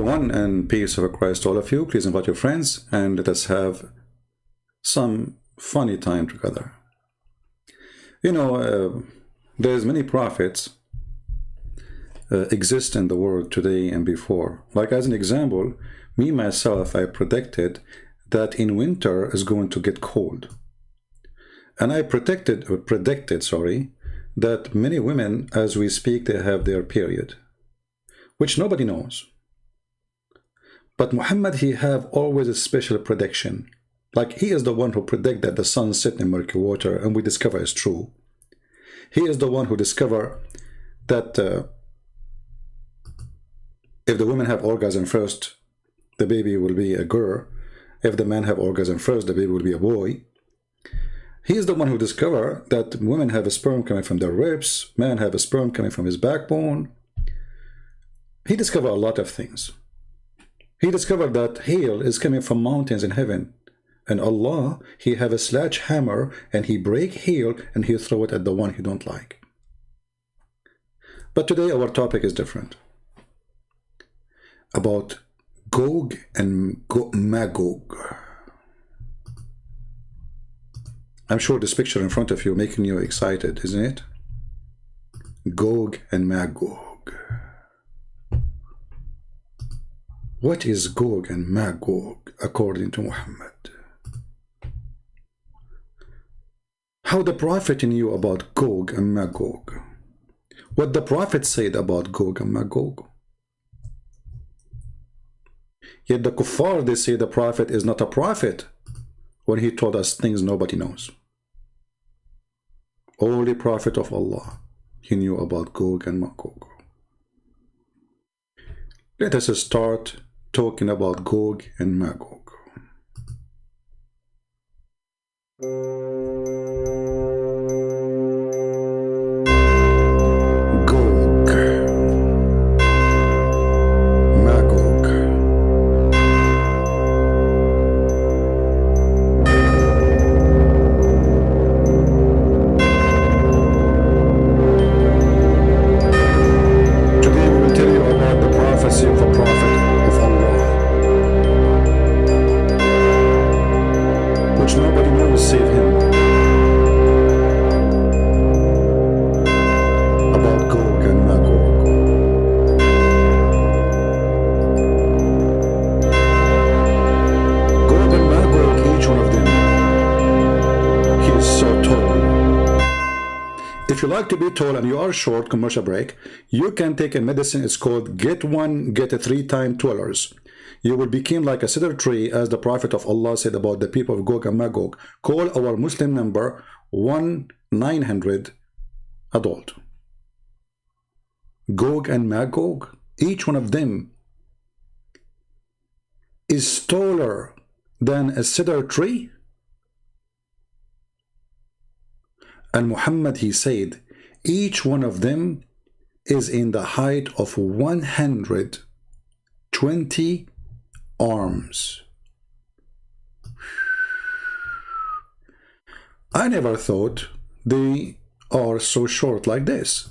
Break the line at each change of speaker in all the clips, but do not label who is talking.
everyone, and peace of Christ to all of you. Please invite your friends and let us have some funny time together. You know, there's many prophets exist in the world today and before. Like as an example, me myself, I predicted that in winter is going to get cold. And I predicted, that many women, as we speak, they have their period, which nobody knows. But Muhammad, he have always a special prediction. Like he is the one who predict that the sun set in murky water, and we discover is true. He is the one who discover that if the women have orgasm first, the baby will be a girl. If the man have orgasm first, the baby will be a boy. He is the one who discover that women have a sperm coming from their ribs, man have a sperm coming from his backbone. He discovered a lot of things. He discovered that hail is coming from mountains in heaven. And Allah, he have a sledgehammer and he break hail and he throw it at the one he don't like. But today our topic is different. About Gog and Magog. I'm sure this picture in front of you making you excited, isn't it? Gog and Magog. What is Gog and Magog according to Muhammad? How the Prophet knew about Gog and Magog. What the Prophet said about Gog and Magog. Yet the kuffar, they say the Prophet is not a prophet when he told us things nobody knows. Only Prophet of Allah, he knew about Gog and Magog. Let us start talking about Gog and Magog. To be tall and you are short, commercial break, you can take a medicine. It's called get 1 get 3 times $12. You will become like a cedar tree, as the Prophet of Allah said about the people of Gog and Magog. Call our Muslim number 1-900 adult. Gog and Magog, each one of them is taller than a cedar tree. And Muhammad, he said, each one of them is in the height of 120 arms. I never thought they are so short like this.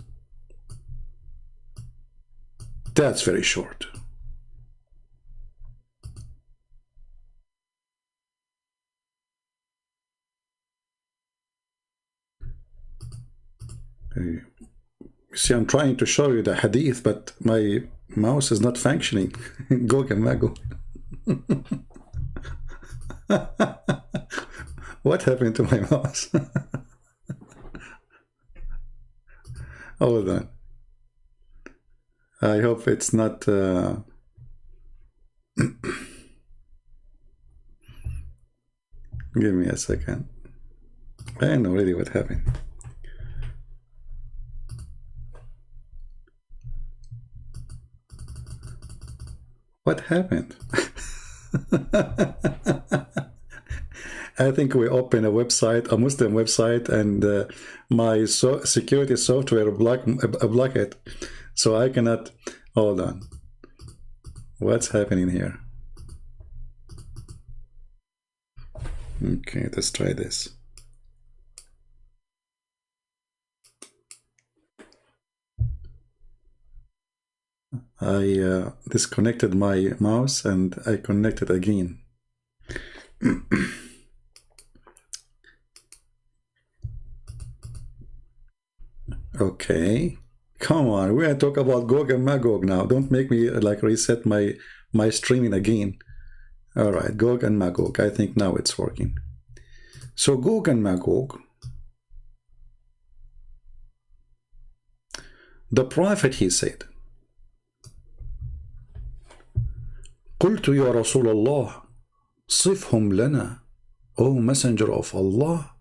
That's very short. See, I'm trying to show you the hadith, but my mouse is not functioning. Gog and Magog. What happened to my mouse? Hold on. I hope it's not... Give me a second. I know already what happened. What happened? I think we opened a website, a Muslim website, and my security software block it, so I cannot. Hold on. What's happening here? Okay, let's try this. I disconnected my mouse and I connected again. Okay, come on, we're gonna talk about Gog and Magog now. Don't make me like reset my streaming again. All right, Gog and Magog. I think now it's working. So Gog and Magog. The prophet, he said, قلت يا رسول الله صفهم لنا, O messenger of Allah,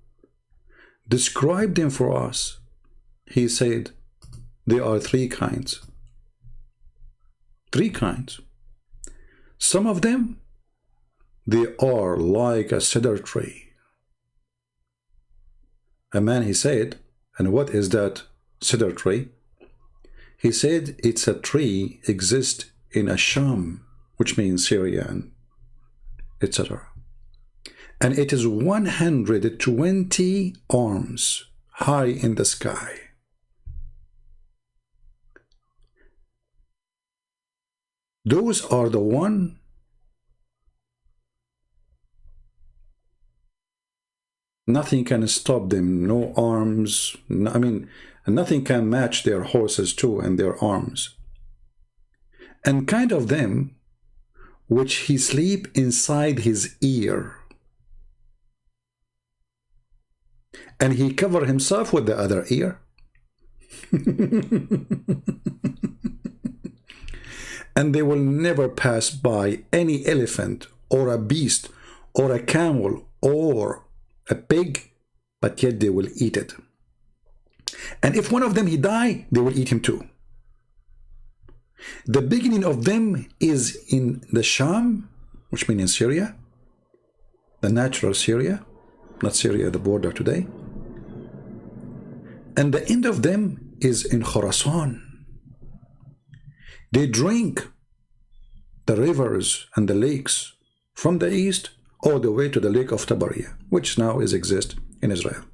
describe them for us. He said, there are three kinds. Three kinds. Some of them, they are like a cedar tree. A man, he said, and what is that cedar tree? He said it's a tree exists in Asham, which means Syria, and etc. And it is 120 arms high in the sky. Those are the one nothing can stop them, no arms, I mean, nothing can match their horses too and their arms. And kind of them which he sleep inside his ear. And he cover himself with the other ear. And they will never pass by any elephant or a beast or a camel or a pig, but yet they will eat it. And if one of them he die, they will eat him too. The beginning of them is in the Sham, which means in Syria, the natural Syria, not Syria, the border today. And the end of them is in Khorasan. They drink the rivers and the lakes from the east all the way to the lake of Tabariya, which now exists in Israel.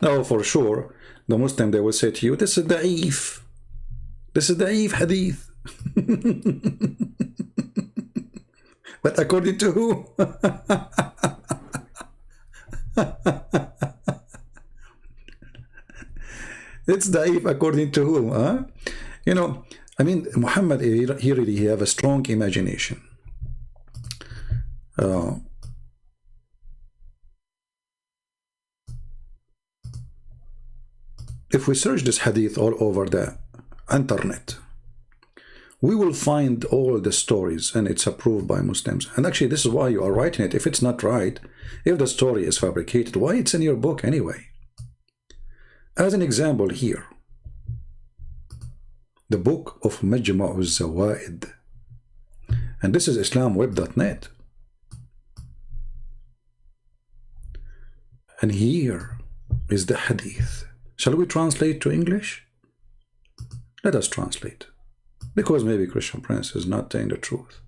Now, for sure, the Muslim, they will say to you, this is da'if. This is da'if hadith. But according to who? It's da'if according to who? Huh? You know, I mean, Muhammad, he really have a strong imagination. If we search this hadith all over the internet, we will find all the stories, and it's approved by Muslims. And actually, this is why you are writing it. If it's not right, if the story is fabricated, why it's in your book anyway? As an example here, the book of Majma' al-Zawaid, and this is islamweb.net. And here is the hadith. Shall we translate to English? Let us translate. Because maybe Christian Prince is not telling the truth.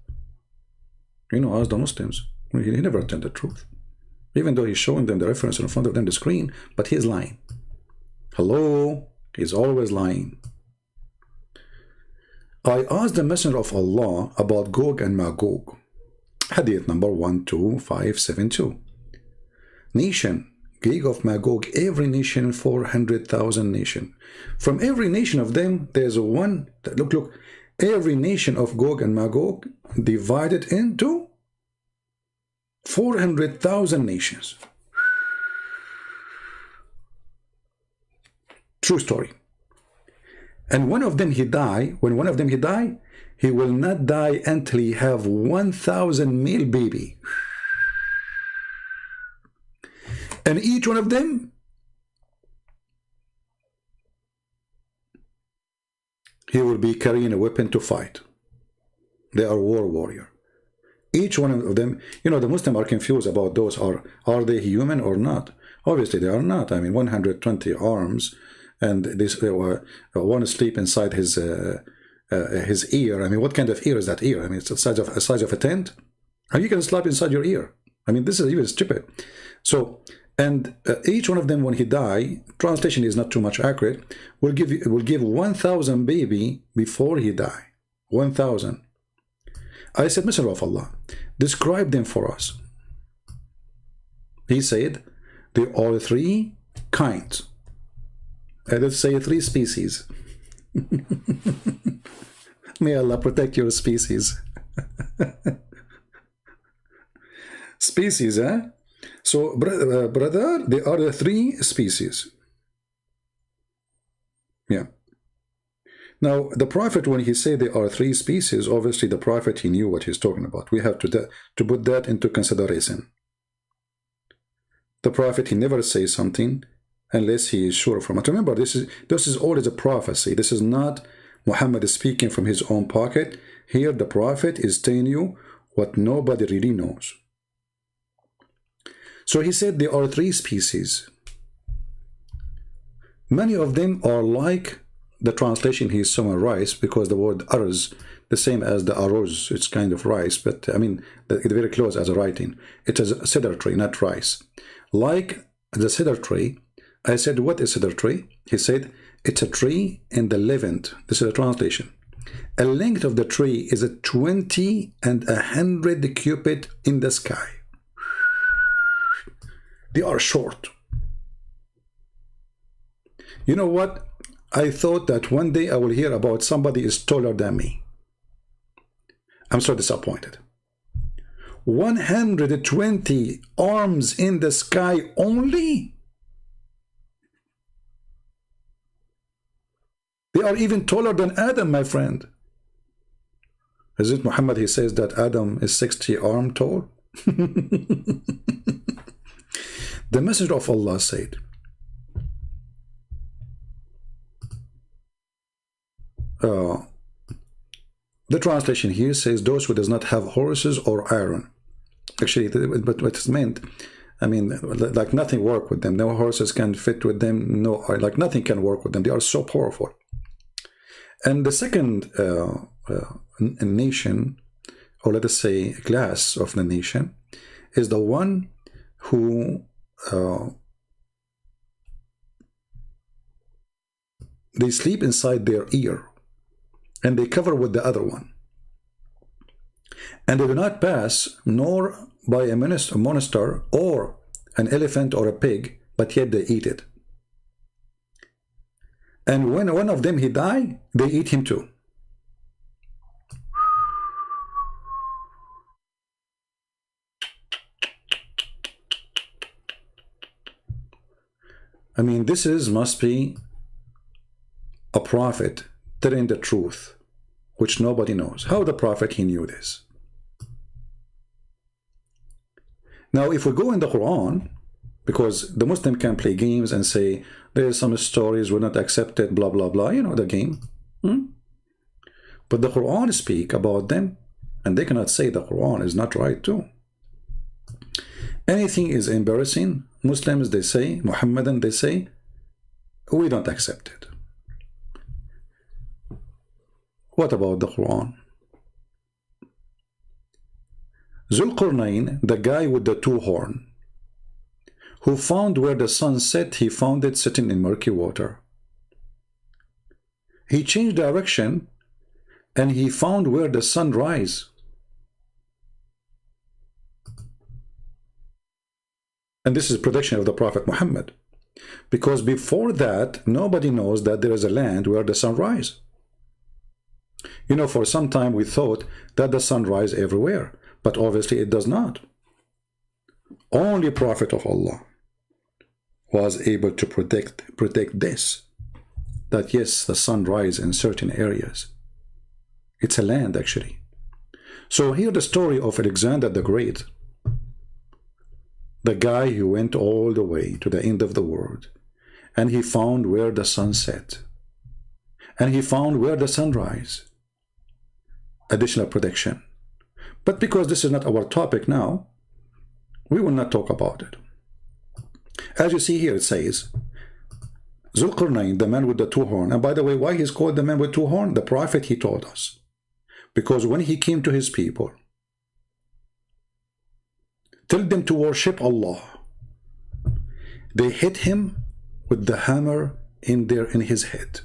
You know, as the Muslims, he never tell the truth. Even though he's showing them the reference in front of them, the screen, but he is lying. Hello? He's always lying. I asked the Messenger of Allah about Gog and Magog. Hadith number 12572. Nation, Gog of Magog, every nation, 400,000 nation. From every nation of them, there's one. Look, every nation of Gog and Magog divided into 400,000 nations. True story. And one of them he die. When one of them he die, he will not die until he have 1,000 male baby. And each one of them, he will be carrying a weapon to fight. They are war warrior. Each one of them, you know, the Muslims are confused about those. Are they human or not? Obviously, they are not. I mean, 120 arms, and this one sleep inside his ear. I mean, what kind of ear is that ear? I mean, it's the size of a tent. How you can sleep inside your ear? I mean, this is even stupid. So And each one of them, when he die, translation is not too much accurate, will give 1,000 baby before he die. 1,000. I said, Messenger of Allah, describe them for us. He said, they are three kinds. Let's say three species. May Allah protect your species. Species, eh? So, brother, they are the three species. Yeah. Now, the Prophet, when he said there are three species, obviously the Prophet, he knew what he's talking about. We have to put that into consideration. The Prophet, he never says something unless he is sure from it. Remember, this is always a prophecy. This is not Muhammad speaking from his own pocket. Here, the Prophet is telling you what nobody really knows. So he said there are three species. Many of them are like the translation he summarized, because the word arz, the same as the arroz, it's kind of rice, but I mean, it's very close as a writing. It is a cedar tree, not rice. Like the cedar tree, I said, what is cedar tree? He said, it's a tree in the Levant. This is a translation. A length of the tree is a 20 and 100 cubit in the sky. They are short. You know what? I thought that one day I will hear about somebody is taller than me. I'm so disappointed. 120 arms in the sky only? They are even taller than Adam, my friend. Is it Muhammad? He says that Adam is 60 arm tall. The Messenger of Allah said, the translation here says those who does not have horses or iron. Actually, but what is meant, I mean, like nothing work with them. No horses can fit with them. No, like nothing can work with them. They are so powerful. And the second nation, or let us say class of the nation, is the one who they sleep inside their ear and they cover with the other one, and they do not pass nor by a monster or an elephant or a pig, but yet they eat it. And when one of them he die, they eat him too. I mean, this must be a prophet telling the truth, which nobody knows. How the prophet, he knew this? Now, if we go in the Quran, because the Muslim can play games and say, there's some stories were not accepted, blah, blah, blah, you know, the game. But the Quran speak about them, and they cannot say the Quran is not right too. Anything is embarrassing, Muslims, they say, Muhammadan, they say, we don't accept it. What about the Quran? Zulqarnain, the guy with the two horns, who found where the sun set, he found it sitting in murky water. He changed direction and he found where the sun rise. And this is prediction of the Prophet Muhammad, because before that nobody knows that there is a land where the sun rise. You know, for some time we thought that the sun rise everywhere, but obviously it does not. Only Prophet of Allah was able to predict this, that yes, the sun rise in certain areas. It's a land actually. So here the story of Alexander the Great, the guy who went all the way to the end of the world, and he found where the sun set, and he found where the sun rise. Additional prediction. But because this is not our topic now, we will not talk about it. As you see here, it says, Zulqarnain, the man with the two horns. And by the way, why he's called the man with two horns? The Prophet, he told us. Because when he came to his people, tell them to worship Allah. They hit him with the hammer in his head.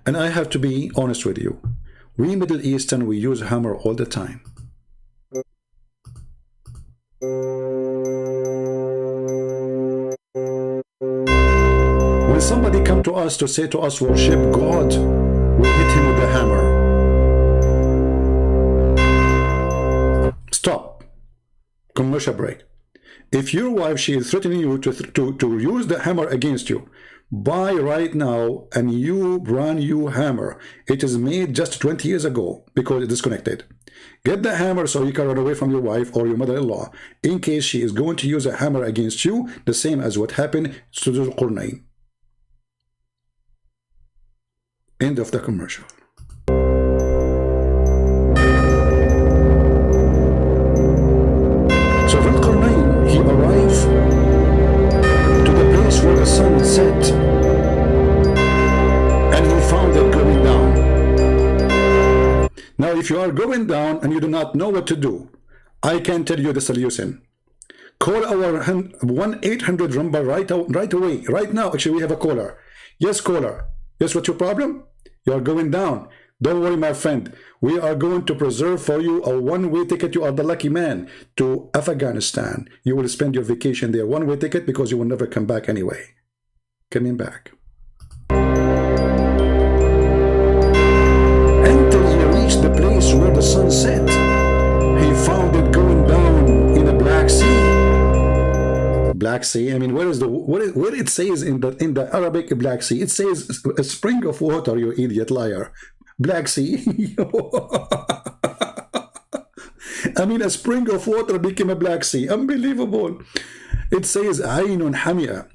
And I have to be honest with you. We Middle Eastern, we use hammer all the time. When somebody come to us to say to us, worship God, we hit him with the hammer. Stop. Commercial break. If your wife, she is threatening you to use the hammer against you, buy right now a new brand new hammer. It is made just 20 years ago because it's disconnected. Get the hammer so you can run away from your wife or your mother-in-law in case she is going to use a hammer against you, the same as what happened to Dhul Qarnayn. End of the commercial. So Dhul Qarnayn, he arrived to the place where the sun set, and he found it going down. Now, if you are going down and you do not know what to do, I can tell you the solution. Call our 1-800 number right away, right now. Actually, we have a caller. Yes, caller. Yes, what's your problem? You are going down. Don't worry, my friend. We are going to preserve for you a one-way ticket. You are the lucky man to Afghanistan. You will spend your vacation there. One-way ticket because you will never come back anyway. Coming back. Until he reached the place where the sun set, he found it going down in the Black Sea. Black Sea. I mean, where it says in the Arabic Black Sea? It says a spring of water. You idiot liar. Black Sea. I mean, a spring of water became a Black Sea. Unbelievable. It says Aynun Hamia.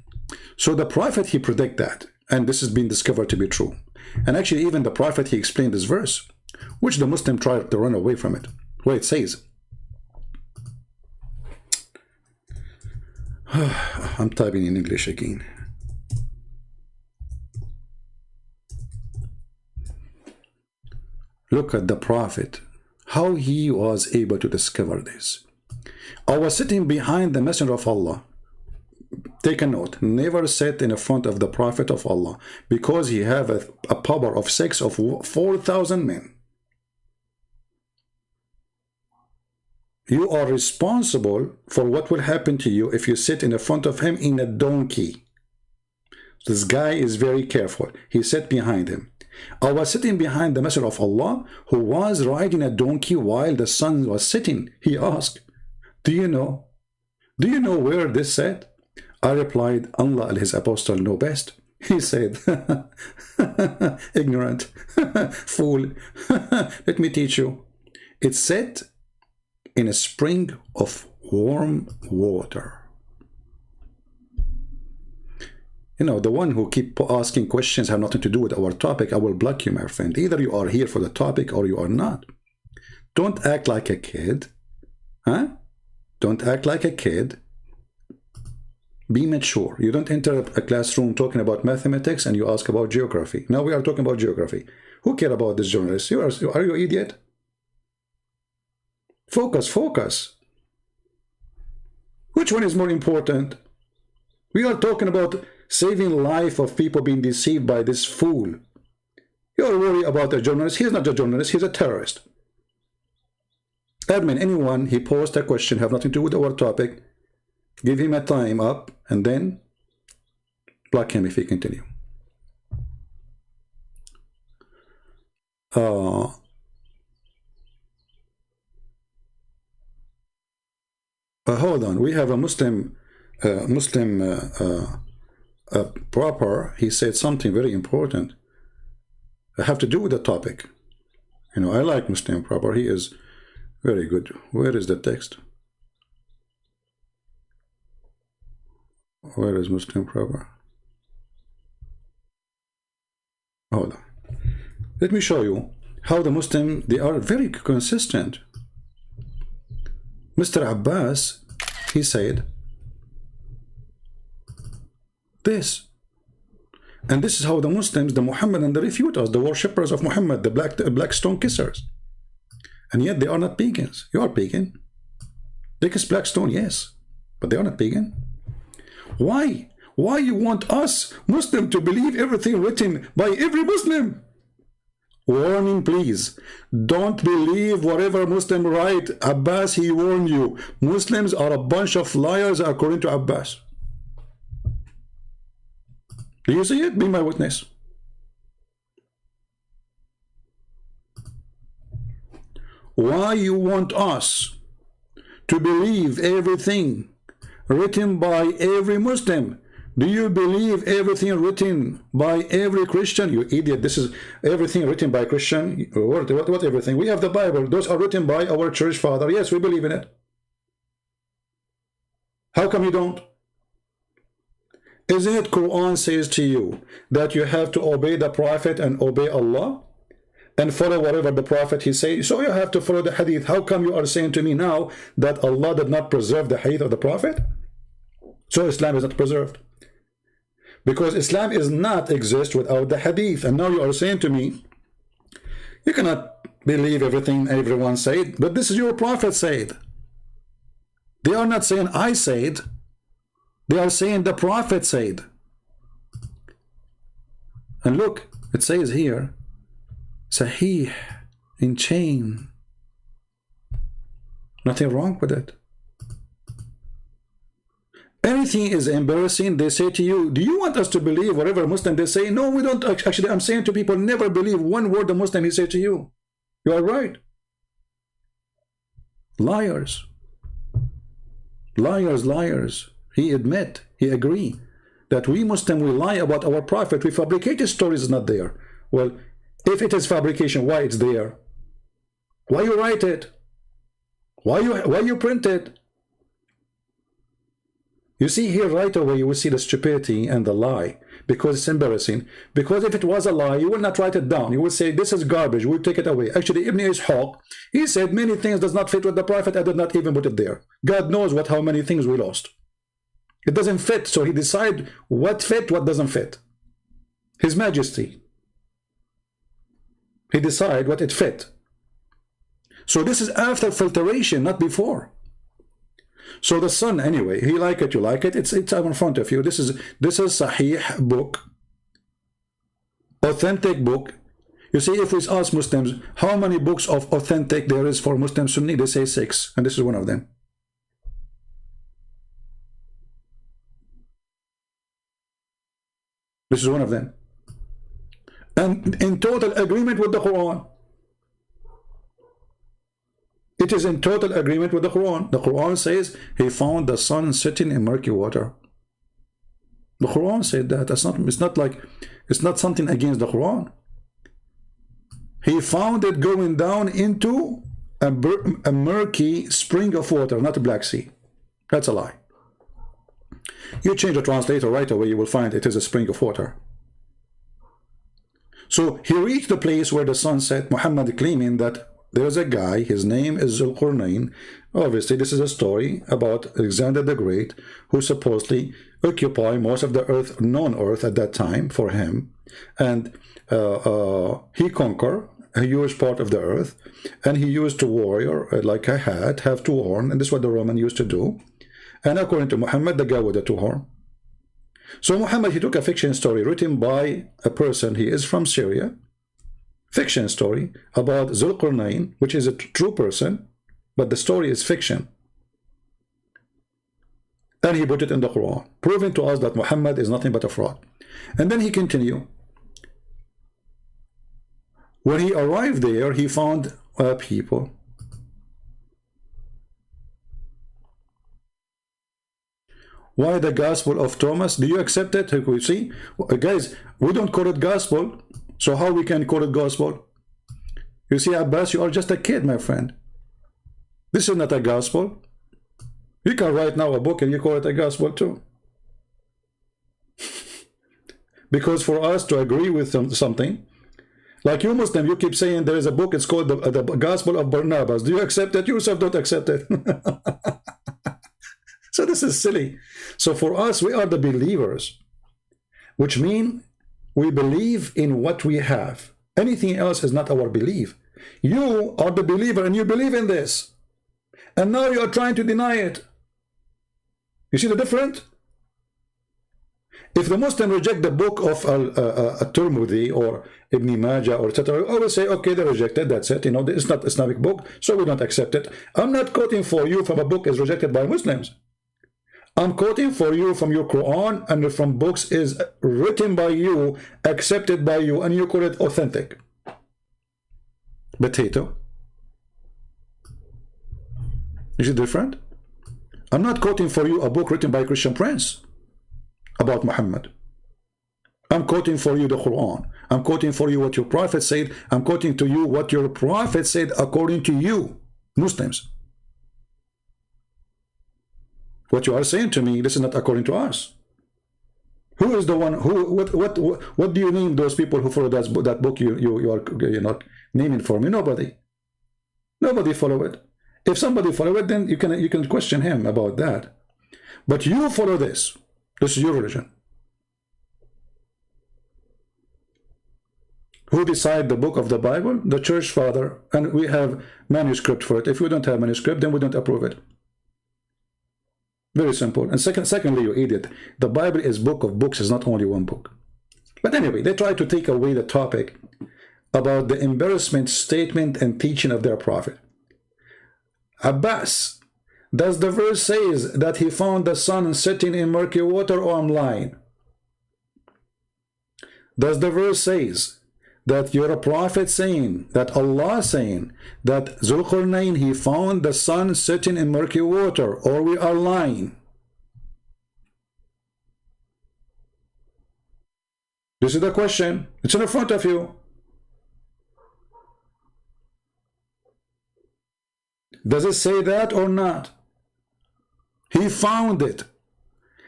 So the Prophet, he predicted that, and this has been discovered to be true. And actually, even the Prophet, he explained this verse, which the Muslim tried to run away from it, where it says, I'm typing in English again. Look at the Prophet, how he was able to discover this. I was sitting behind the Messenger of Allah. Take a note, never sit in front of the Prophet of Allah, because he have a power of 4,000 men. You are responsible for what will happen to you if you sit in front of him in a donkey. This guy is very careful. He sat behind him. I was sitting behind the Messenger of Allah, who was riding a donkey while the sun was setting. He asked, do you know where this sat? I replied, Allah and his apostle know best. He said, ignorant, fool, let me teach you. It sat in a spring of warm water. You know, the one who keep asking questions have nothing to do with our topic, I will block you, my friend. Either you are here for the topic or you are not. Don't act like a kid. Huh? Don't act like a kid. Be mature. You don't enter a classroom talking about mathematics and you ask about geography. Now we are talking about geography. Who cares about this journalist? Are you an idiot? Focus, focus. Which one is more important? We are talking about saving life of people being deceived by this fool. You're worried about a journalist. He's not a journalist. He's a terrorist. Admin, anyone, he posed a question, have nothing to do with our topic. Give him a time up and then block him if he continue. Hold on. We have a Muslim proper. He said something very important. I have to do with the topic. You know, I like Muslim proper. He is very good. Where is the text? Where is Muslim proper? Hold on. Let me show you how the Muslim, they are very consistent. Mr. Abbas, he said this. And this is how the Muslims, the Muhammadan, the refuters, the worshippers of Muhammad, the black stone kissers. And yet they are not pagans. You are pagan. They kiss black stone, yes. but they are not pagan. Why? Why you want us Muslim to believe everything written by every Muslim? Warning, please. Don't believe whatever Muslim write. Abbas, he warned you. Muslims are a bunch of liars according to Abbas. Do you see it? Be my witness. Why you want us to believe everything written by every Muslim? Do you believe everything written by every Christian? You idiot. This is everything written by Christian. What everything? We have the Bible. Those are written by our church father. Yes, we believe in it. How come you don't? Isn't it Quran says to you that you have to obey the Prophet and obey Allah and follow whatever the Prophet he says? So you have to follow the hadith. How come you are saying to me now that Allah did not preserve the hadith of the Prophet? So Islam is not preserved. Because Islam is not exist without the hadith. And now you are saying to me, you cannot believe everything everyone said, but this is your Prophet said. They are not saying I said. They are saying the Prophet said. And look, it says here, Sahih, in chain. Nothing wrong with it. Anything is embarrassing, they say to you, do you want us to believe whatever Muslim they say? No, we don't. Actually, I'm saying to people, never believe one word the Muslim he say to you. You are right. Liars. Liars, liars. He admit, he agree that we Muslim, we lie about our Prophet. We fabricate his stories is not there. Well, if it is fabrication, why it's there? Why you write it? Why you print it? You see here right away, you will see the stupidity and the lie, because it's embarrassing. Because if it was a lie, you will not write it down. You will say, this is garbage, we'll take it away. Actually, Ibn Ishaq, he said many things does not fit with the Prophet. I did not even put it there. God knows how many things we lost. It doesn't fit, so he decide what fit, what doesn't fit. His Majesty. He decide what it fit. So this is after filtration, not before. So the son, anyway, he like it, you like it, it's up in front of you. This is Sahih book, authentic book. You see, if we ask Muslims how many books of authentic there is for Muslim Sunni, they say 6, and this is one of them. This is one of them. And in total agreement with the Quran. It is in total agreement with the Quran. The Quran says he found the sun sitting in murky water. The Quran said that. It's not something against the Quran. He found it going down into a murky spring of water, not a Black Sea. That's a lie. You change the translator right away, you will find it is a spring of water. So he reached the place where the sun set, Muhammad claiming that there's a guy, his name is Zulqarnain. Obviously, this is a story about Alexander the Great, who supposedly occupied most of the earth, known earth at that time for him. And he conquered a huge part of the earth, and he used to warrior like a hat, have 2 horns, and this is what the Roman used to do. And according to Muhammad, the guy with the 2 horns. So Muhammad, he took a fiction story written by a person, he is from Syria, fiction story about Zulqarnain, which is a true person, but the story is fiction. And he put it in the Quran, proving to us that Muhammad is nothing but a fraud. And then he continued. When he arrived there, he found people. Why the Gospel of Thomas? Do you accept it? You see, guys, we don't call it Gospel. So how we can call it Gospel? You see, Abbas, you are just a kid, my friend. This is not a Gospel. You can write now a book and you call it a Gospel too. Because for us to agree with something, like you Muslim, you keep saying there is a book, it's called the Gospel of Barnabas. Do you accept it? You yourself don't accept it. So this is silly. So for us, we are the believers, which means we believe in what we have. Anything else is not our belief. You are the believer and you believe in this. And now you are trying to deny it. You see the difference? If the Muslim reject the book of Tirmidhi or Ibn Majah or etc., I will say, okay, they rejected, that's it. You know, it's not Islamic book, so we don't accept it. I'm not quoting for you from a book is rejected by Muslims. I'm quoting for you from your Quran and from books is written by you, accepted by you, and you call it authentic. Potato. Is it different? I'm not quoting for you a book written by a Christian prince about Muhammad. I'm quoting for you the Quran. I'm quoting for you what your prophet said. I'm quoting to you what your prophet said according to you, Muslims. What you are saying to me, this is not according to us. Who is the one who what do you name those people who follow that book you're not naming for me? Nobody. Nobody follow it. If somebody follow it, then you can question him about that. But you follow this. This is your religion. Who decide the book of the Bible? The church father, and we have manuscript for it. If we don't have manuscript, then we don't approve it. Very simple. And secondly, you idiot, the Bible is book of books, is not only one book. But anyway, they try to take away the topic about the embarrassment statement and teaching of their prophet. Abbas, does the verse says that he found the sun sitting in murky water, or I'm lying? Does the verse says that you're a prophet saying, that Allah saying, that Zulqarnain, he found the sun sitting in murky water, or we are lying? This is the question. It's in front of you. Does it say that or not? He found it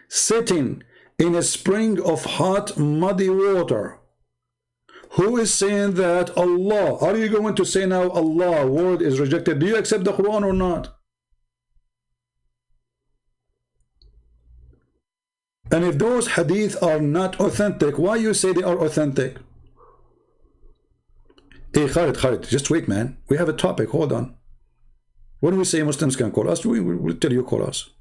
sitting in a spring of hot, muddy water. Who is saying that? Allah. Are you going to say now Allah word is rejected? Do you accept the Quran or not? And if those hadith are not authentic, why you say they are authentic? Hey, Khalid, just wait, man. We have a topic. Hold on. When we say Muslims can call us, we will tell you call us.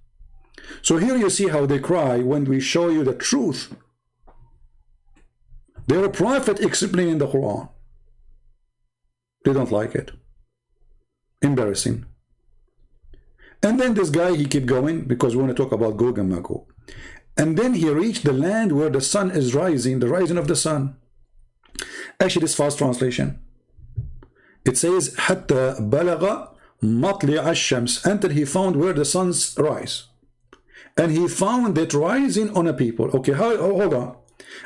So here you see how they cry when we show you the truth. They're a prophet explaining the Quran. They don't like it. Embarrassing. And then this guy, he keep going because we want to talk about Gog and Magog. And then he reached the land where the sun is rising, the rising of the sun. Actually, this fast translation. It says, حَتَّى بَلَغَ مَطْلِعَ الشَّمْسِ, until he found where the sun's rise. And he found it rising on a people. Okay, hold on.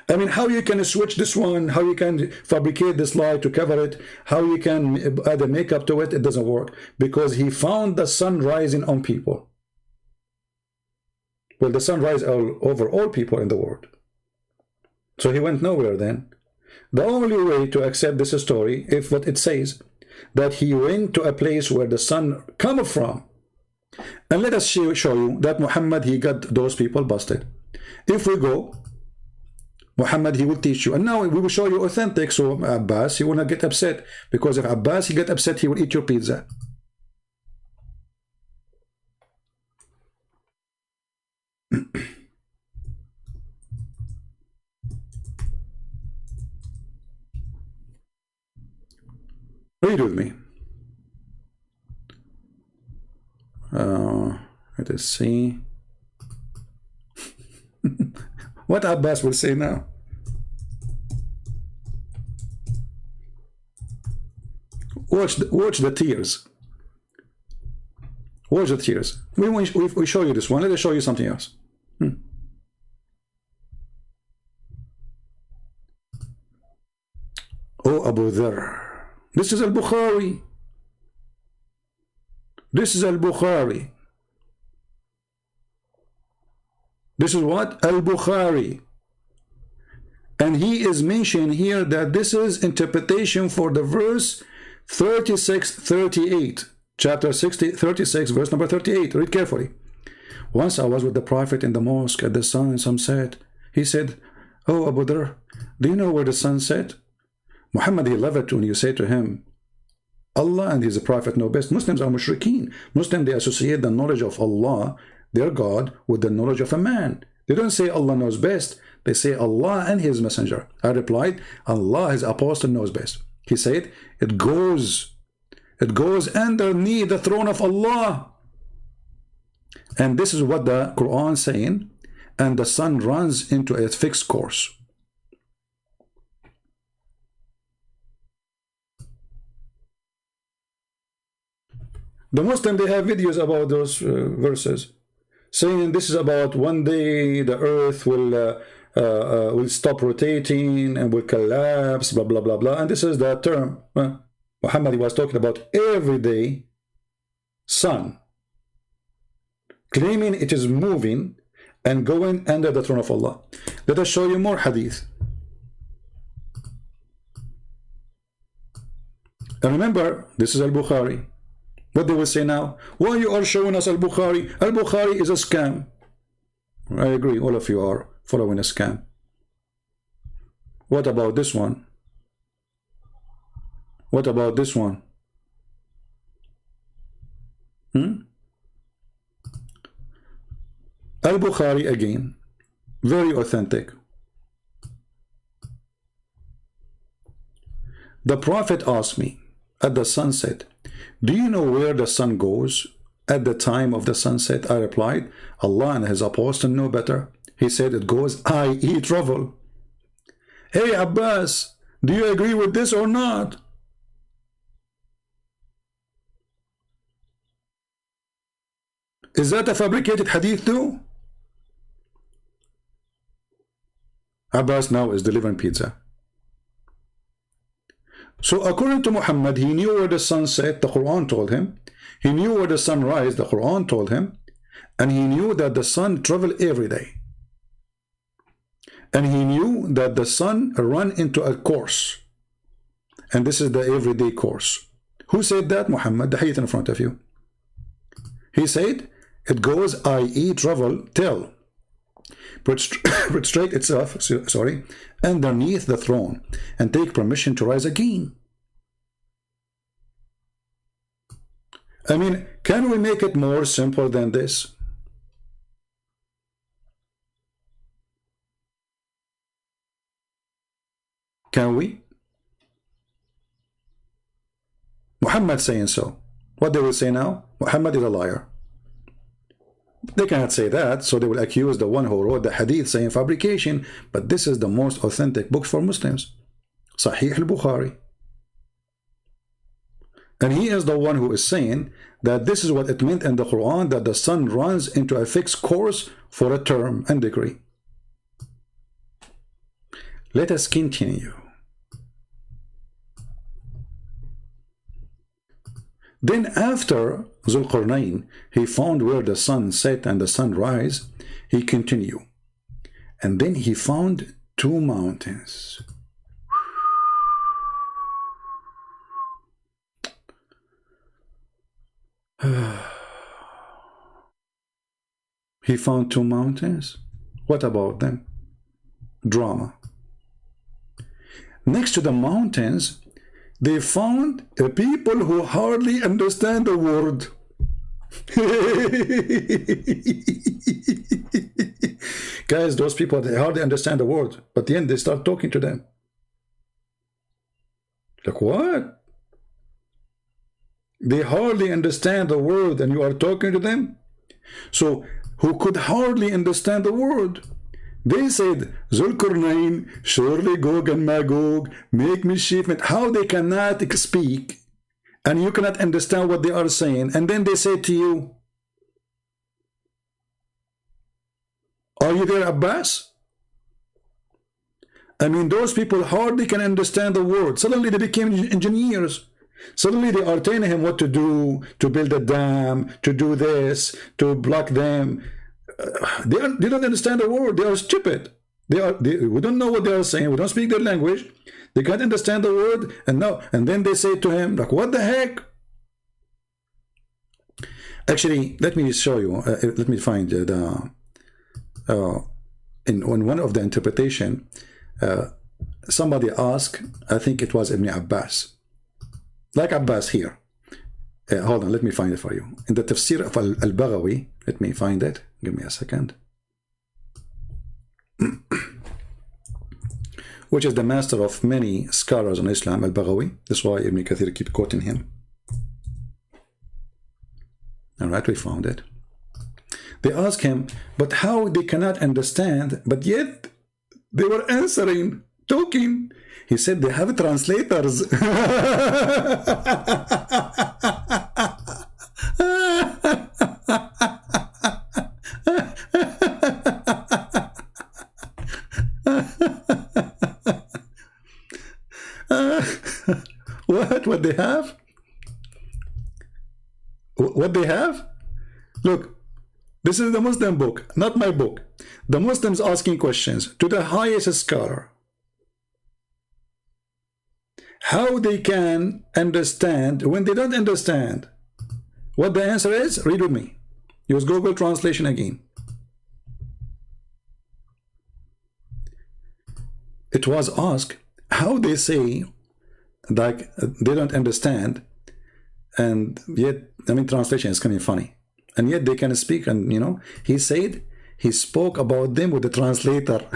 I mean, how you can switch this one, how you can fabricate this lie to cover it, how you can add a makeup to it, it doesn't work. Because he found the sun rising on people. Well, the sun rises over all people in the world. So he went nowhere then. The only way to accept this story, if what it says, that he went to a place where the sun come from. And let us show you that Muhammad, he got those people busted. If we go, Muhammad, he will teach you. And now we will show you authentic. So Abbas, he will not get upset. Because if Abbas, he get upset, he will eat your pizza. Read with me. Let us see. What Abbas will say now. Watch the tears. Watch the tears. We show you this one. Let us show you something else. Oh, Abu Dharr. This is Al-Bukhari. This is Al-Bukhari. This is what? Al-Bukhari. And he is mentioning here that this is interpretation for the verse 36-38. Chapter 36, verse number 38. Read carefully. Once I was with the Prophet in the mosque at the sunset. He said, "Oh, Abu Dharr, do you know where the sun set?" Muhammad, he loved it when you say to him, Allah and his prophet know best. Muslims are mushrikeen. Muslims, they associate the knowledge of Allah their God with the knowledge of a man. They don't say Allah knows best. They say Allah and His Messenger. I replied, Allah, His Apostle knows best. He said, it goes underneath the throne of Allah. And this is what the Quran is saying. And the sun runs into a fixed course. The Muslims, they have videos about those verses, saying this is about one day the earth will stop rotating and will collapse, blah, blah, blah, blah. And this is the term. Muhammad was talking about everyday sun, claiming it is moving and going under the throne of Allah. Let us show you more hadith. And remember, this is Al-Bukhari. What they will say now? Why you are showing us Al-Bukhari? Al-Bukhari is a scam. I agree, all of you are following a scam. What about this one? What about this one? Al-Bukhari again, very authentic. The Prophet asked me at the sunset, do you know where the sun goes at the time of the sunset? I replied, Allah and His Apostle know better. He said it goes, i.e. travel. Hey Abbas, do you agree with this or not? Is that a fabricated hadith too? Abbas now is delivering pizza. So according to Muhammad, he knew where the sun set, the Quran told him. He knew where the sun rise, the Quran told him. And he knew that the sun traveled every day. And he knew that the sun run into a course. And this is the everyday course. Who said that? Muhammad, the hadith in front of you. He said, it goes, i.e. travel, till prostrate itself, underneath the throne and take permission to rise again. I mean, can we make it more simple than this? Can we? Muhammad saying so. What they will say now? Muhammad is a liar. They cannot say that, so they will accuse the one who wrote the hadith saying fabrication, but this is the most authentic book for Muslims. Sahih al-Bukhari. And he is the one who is saying that this is what it meant in the Quran, that the sun runs into a fixed course for a term and degree. Let us continue. Then after Zulqarnain, he found where the sun set and the sun rise, he continued. And then he found two mountains. He found two mountains. What about them? Drama. Next to the mountains, they found a people who hardly understand the word. Guys, those people, they hardly understand the word, but then they start talking to them. Like, what? They hardly understand the word and you are talking to them? So, who could hardly understand the word? They said, Zulqarnain, surely Gog and Magog, make mischief. How they cannot speak and you cannot understand what they are saying. And then they say to you, are you there, Abbas? I mean, those people hardly can understand the word. Suddenly they became engineers. Suddenly they are telling him what to do, to build a dam, to do this, to block them. They don't understand the word. They are stupid. We don't know what they are saying. We don't speak their language. They can't understand the word. And then they say to him, like, what the heck? Actually, let me show you. Let me find in one of the interpretation. Somebody asked, I think it was Ibn Abbas, like Abbas here. hold on, let me find it for you. In the Tafsir of Al-Baghawi, let me find it. Give me a second. Which is the master of many scholars on Islam, Al-Baghawi. That's why Ibn Kathir keep quoting him. All right, we found it. They ask him, but how they cannot understand, but yet they were answering, talking. He said they have translators. What they have? What they have? Look, this is the Muslim book, not my book. The Muslims asking questions to the highest scholar. How they can understand when they don't understand? What the answer is? Read with me. Use Google Translation again. It was asked how they say like they don't understand, and yet, I mean, translation is coming funny, and yet they can speak. And you know, he said he spoke about them with the translator.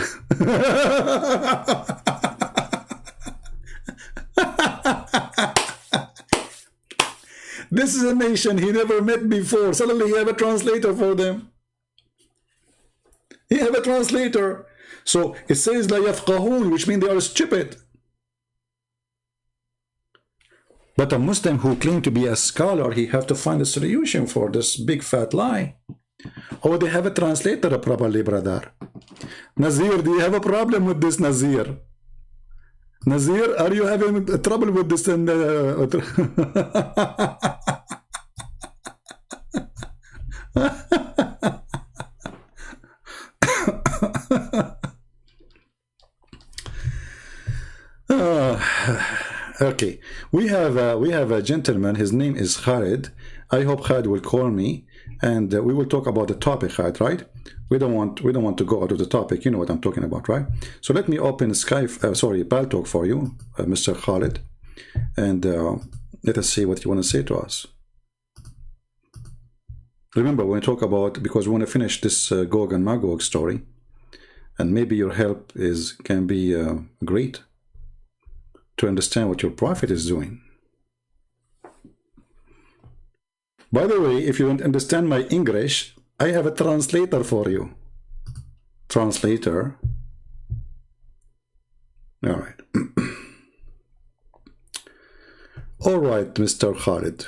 This is a nation he never met before. Suddenly he have a translator for them. He have a translator. So it says la yafqahun, which means they are stupid. But a Muslim who claims to be a scholar, he have to find a solution for this big fat lie. Oh, they have a translator properly, brother. Nazir, do you have a problem with this, Nazir? Nazir, are you having trouble with this? Okay, we have a gentleman. His name is Khalid. I hope Khalid will call me, and we will talk about the topic, Khalid. Right? We don't want to go out of the topic. You know what I'm talking about, right? So let me open Skype. Paltalk for you, Mr. Khalid, and let us see what you want to say to us. Remember, when we talk about, because we want to finish this Gog and Magog story, and maybe your help can be great to understand what your prophet is doing. By the way, if you don't understand my English, I have a translator for you. Translator. All right. All right, Mr. Khalid.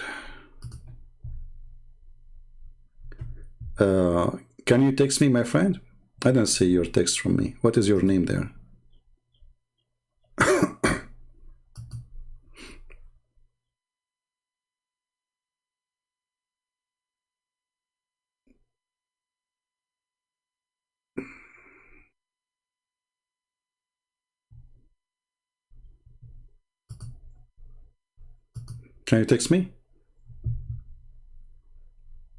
Can you text me, my friend? I don't see your text from me. What is your name there? Can you text me?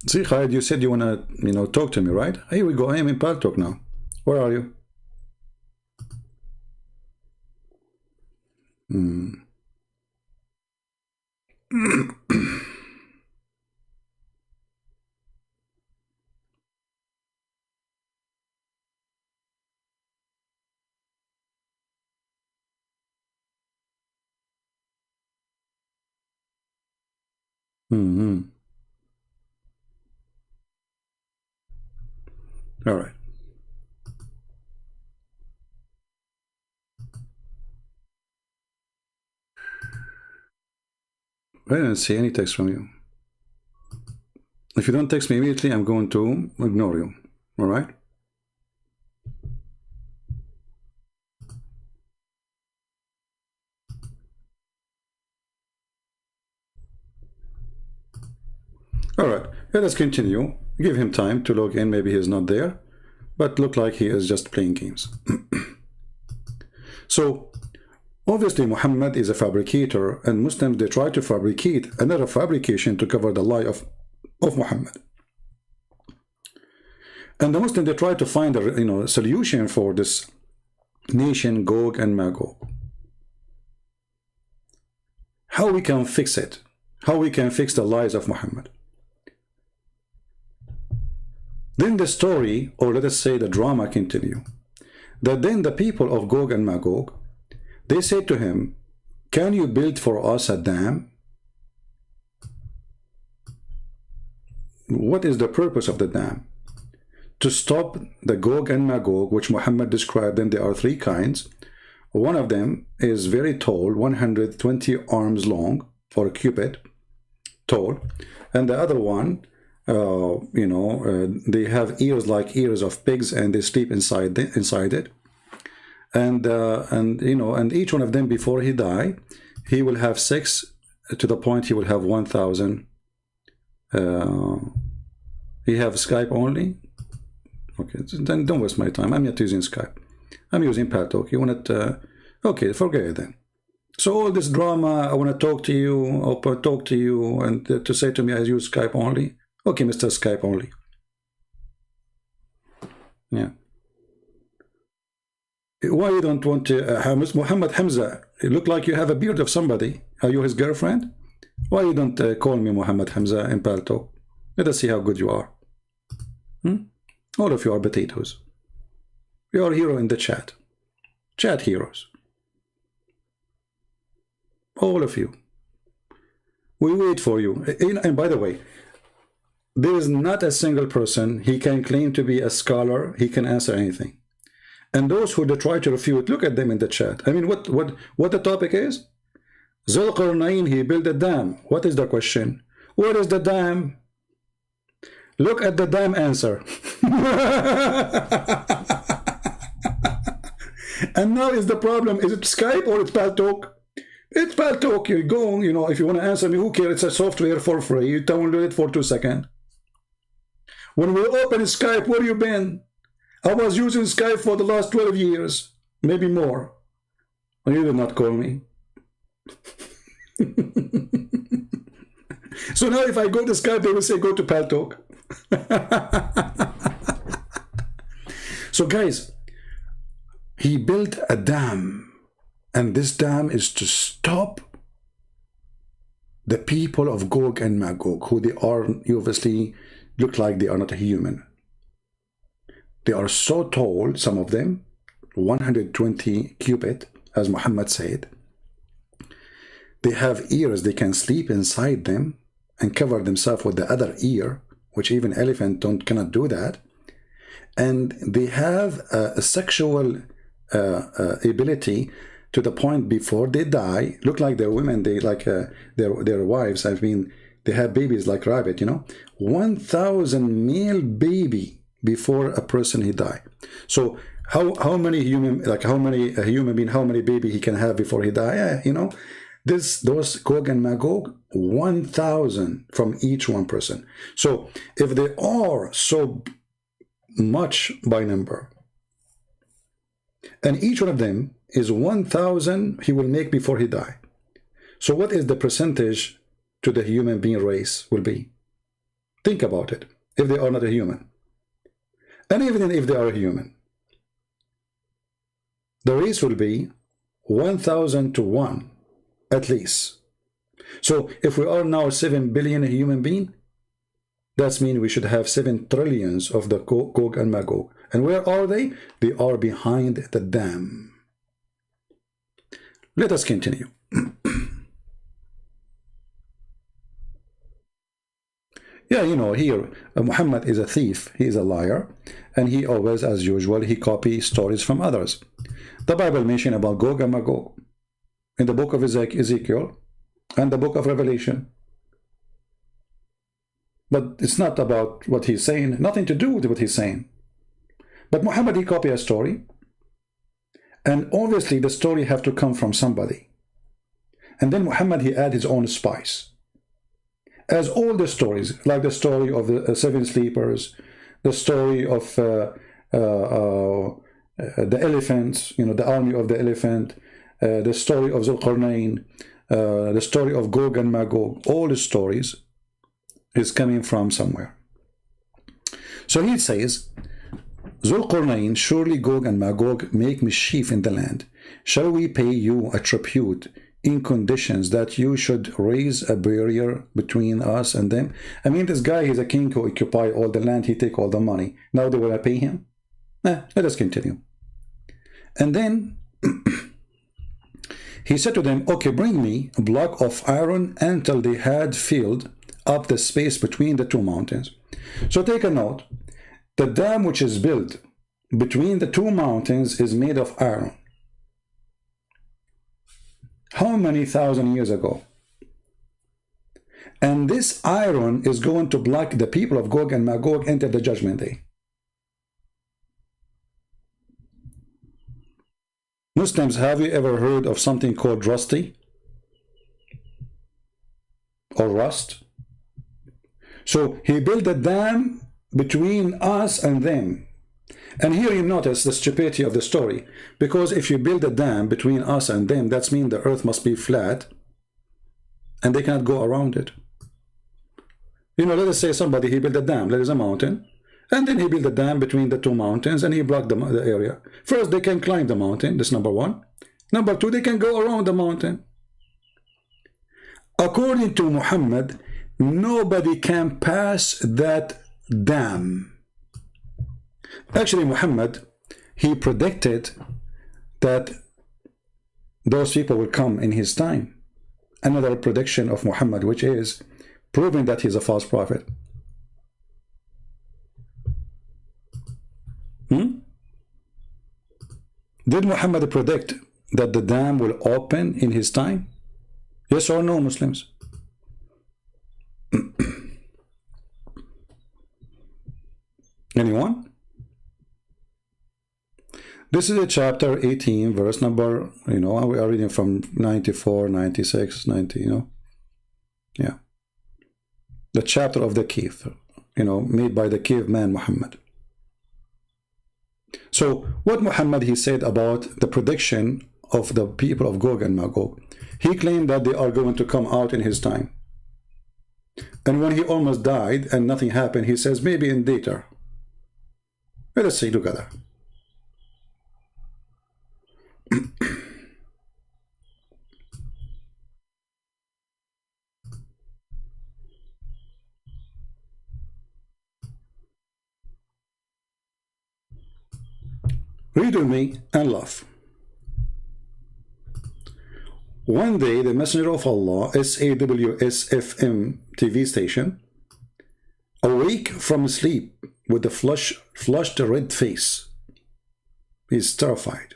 See, Khalid, you said you want to, talk to me, right? Here we go. I am in Paltalk now. Where are you? All right. I didn't see any text from you. If you don't text me immediately, I'm going to ignore you. All right? All right. Let us continue. Give him time to log in. Maybe he's not there, but look like he is just playing games. So, obviously, Muhammad is a fabricator, and Muslims, they try to fabricate another fabrication to cover the lie of Muhammad. And the Muslims, they try to find a solution for this nation, Gog and Magog. How we can fix it? how we can fix the lies of Muhammad. Then the story, or let us say the drama, continue. That then the people of Gog and Magog, they say to him, can you build for us a dam? What is the purpose of the dam? To stop the Gog and Magog, which Muhammad described them. There are three kinds. One of them is very tall, 120 arms long, or a cubit tall. And the other one, they have ears like ears of pigs, and they sleep inside it. And each one of them, before he die, he will have sex to the point he will have 1,000. He have Skype only. Okay, then don't waste my time. I'm not using Skype. I'm using Paltalk. You want it? Okay, forget it then. So all this drama, I want to talk to you, and to say to me I use Skype only. Okay, Mr. Skype only. Yeah. Why you don't want to, Muhammad Hamza, you look like you have a beard of somebody. Are you his girlfriend? Why you don't call me Muhammad Hamza in Paltalk? Let us see how good you are. All of you are potatoes. You are hero in the chat. Chat heroes. All of you. We wait for you. And by the way, there is not a single person, he can claim to be a scholar, he can answer anything. And those who try to refute, look at them in the chat. I mean, what the topic is? Zulqarnain, he built a dam. What is the question? What is the dam? Look at the dam answer. And now is the problem, is it Skype or it's Paltalk? It's Paltalk. You go, if you want to answer me, who cares? It's a software for free. You download it for 2 seconds. When we open Skype, where you been? I was using Skype for the last 12 years, maybe more. And you did not call me. So now if I go to Skype, they will say, go to Paltalk. So guys, he built a dam. And this dam is to stop the people of Gog and Magog, who they are, you obviously look like they are not a human. They are so tall, some of them, 120 cubit, as Muhammad said. They have ears, they can sleep inside them and cover themselves with the other ear, which even elephant cannot do that. And they have a sexual ability to the point before they die, look like they're women, they like their wives. I mean, they have babies like rabbit, 1,000 male baby before a person he die. So how many human, like how many a human being, how many baby he can have before he die? Those Gog and Magog, 1,000 from each one person. So if they are so much by number, and each one of them is 1,000 he will make before he die. So what is the percentage to the human being race will be? Think about it, if they are not a human. And even if they are a human, the race will be 1,000 to 1, at least. So if we are now 7 billion human being, that means we should have 7 trillions of the Gog and Magog. And where are they? They are behind the dam. Let us continue. Yeah, here Muhammad is a thief, he is a liar, and he always, as usual, he copies stories from others. The Bible mentions about Gog and Magog in the book of Ezekiel and the book of Revelation. But it's not about what he's saying, nothing to do with what he's saying. But Muhammad, he copied a story, and obviously the story have to come from somebody. And then Muhammad, he add his own spice. As all the stories, like the story of the 7 sleepers, the story of the elephants, the army of the elephant, the story of Zulqarnain, the story of Gog and Magog, all the stories is coming from somewhere. So he says, Zulqarnain, surely Gog and Magog make mischief in the land. Shall we pay you a tribute in conditions that you should raise a barrier between us and them? I mean, this guy, he's a king who occupy all the land, he take all the money. Now they will pay him? Let us continue. And then he said to them, okay, bring me a block of iron until they had filled up the space between the two mountains. So take a note. The dam which is built between the two mountains is made of iron. How many thousand years ago? And this iron is going to block the people of Gog and Magog enter the judgment day. Muslims, have you ever heard of something called rusty? Or rust? So he built a dam between us and them. And here you notice the stupidity of the story. Because if you build a dam between us and them, that means the earth must be flat. And they cannot go around it. You know, let us say somebody, he built a dam. There is a mountain. And then he built a dam between the two mountains and he blocked the area. First, they can climb the mountain. That's number one. Number two, they can go around the mountain. According to Muhammad, nobody can pass that dam. Actually, Muhammad, he predicted that those people will come in his time. Another prediction of Muhammad, which is proving that he's a false prophet. Did Muhammad predict that the dam will open in his time? Yes or no, Muslims? Anyone? This is a chapter 18, verse number, you know, we are reading from 94, 96, 90, you know. Yeah. The chapter of the cave, you know, made by the caveman Muhammad. So what Muhammad, he said about the prediction of the people of Gog and Magog, he claimed that they are going to come out in his time. And when he almost died and nothing happened, he says maybe in later. Let us see together. Read with me and laugh. One day, the Messenger of Allah, SAWS-FM TV station, awake from sleep with a flushed red face. He's terrified.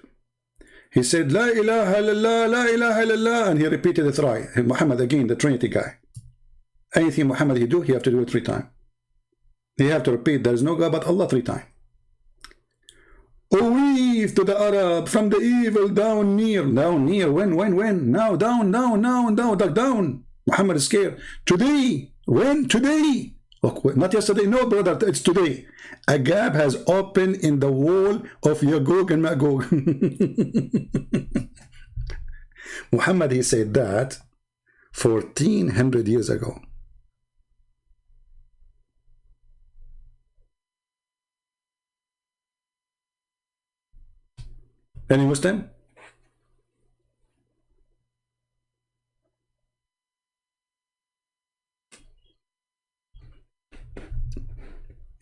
He said, La ilaha illallah, la ilaha illallah, and he repeated it right. Muhammad again, the Trinity guy. Anything Muhammad he do, he have to do it 3 times. He have to repeat, there is no God but Allah 3 times. Weave to the Arab, from the evil down near. Down near, when? Now, down. Muhammad is scared. Today, when? Today. Look, not yesterday, no brother, it's today. A gap has opened in the wall of Yagog and Magog. Muhammad, he said that 1400 years ago. Any Muslim?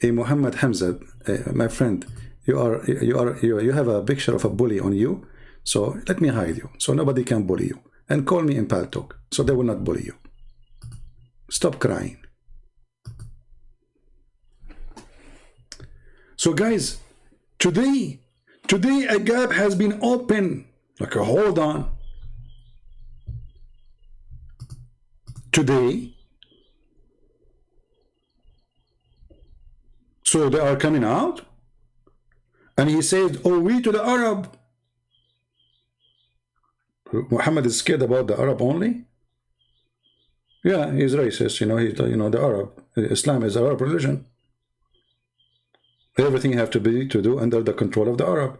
Muhammad Hamza, my friend, you have a picture of a bully on you, so let me hide you, so nobody can bully you, and call me in Paltalk, so they will not bully you. Stop crying. So guys, today a gap has been opened. Like, hold on. Today. So they are coming out. And he says, oh, we to the Arab. Muhammad is scared about the Arab only? Yeah, he's racist, you know, the Arab. Islam is Arab religion. Everything have to do under the control of the Arab.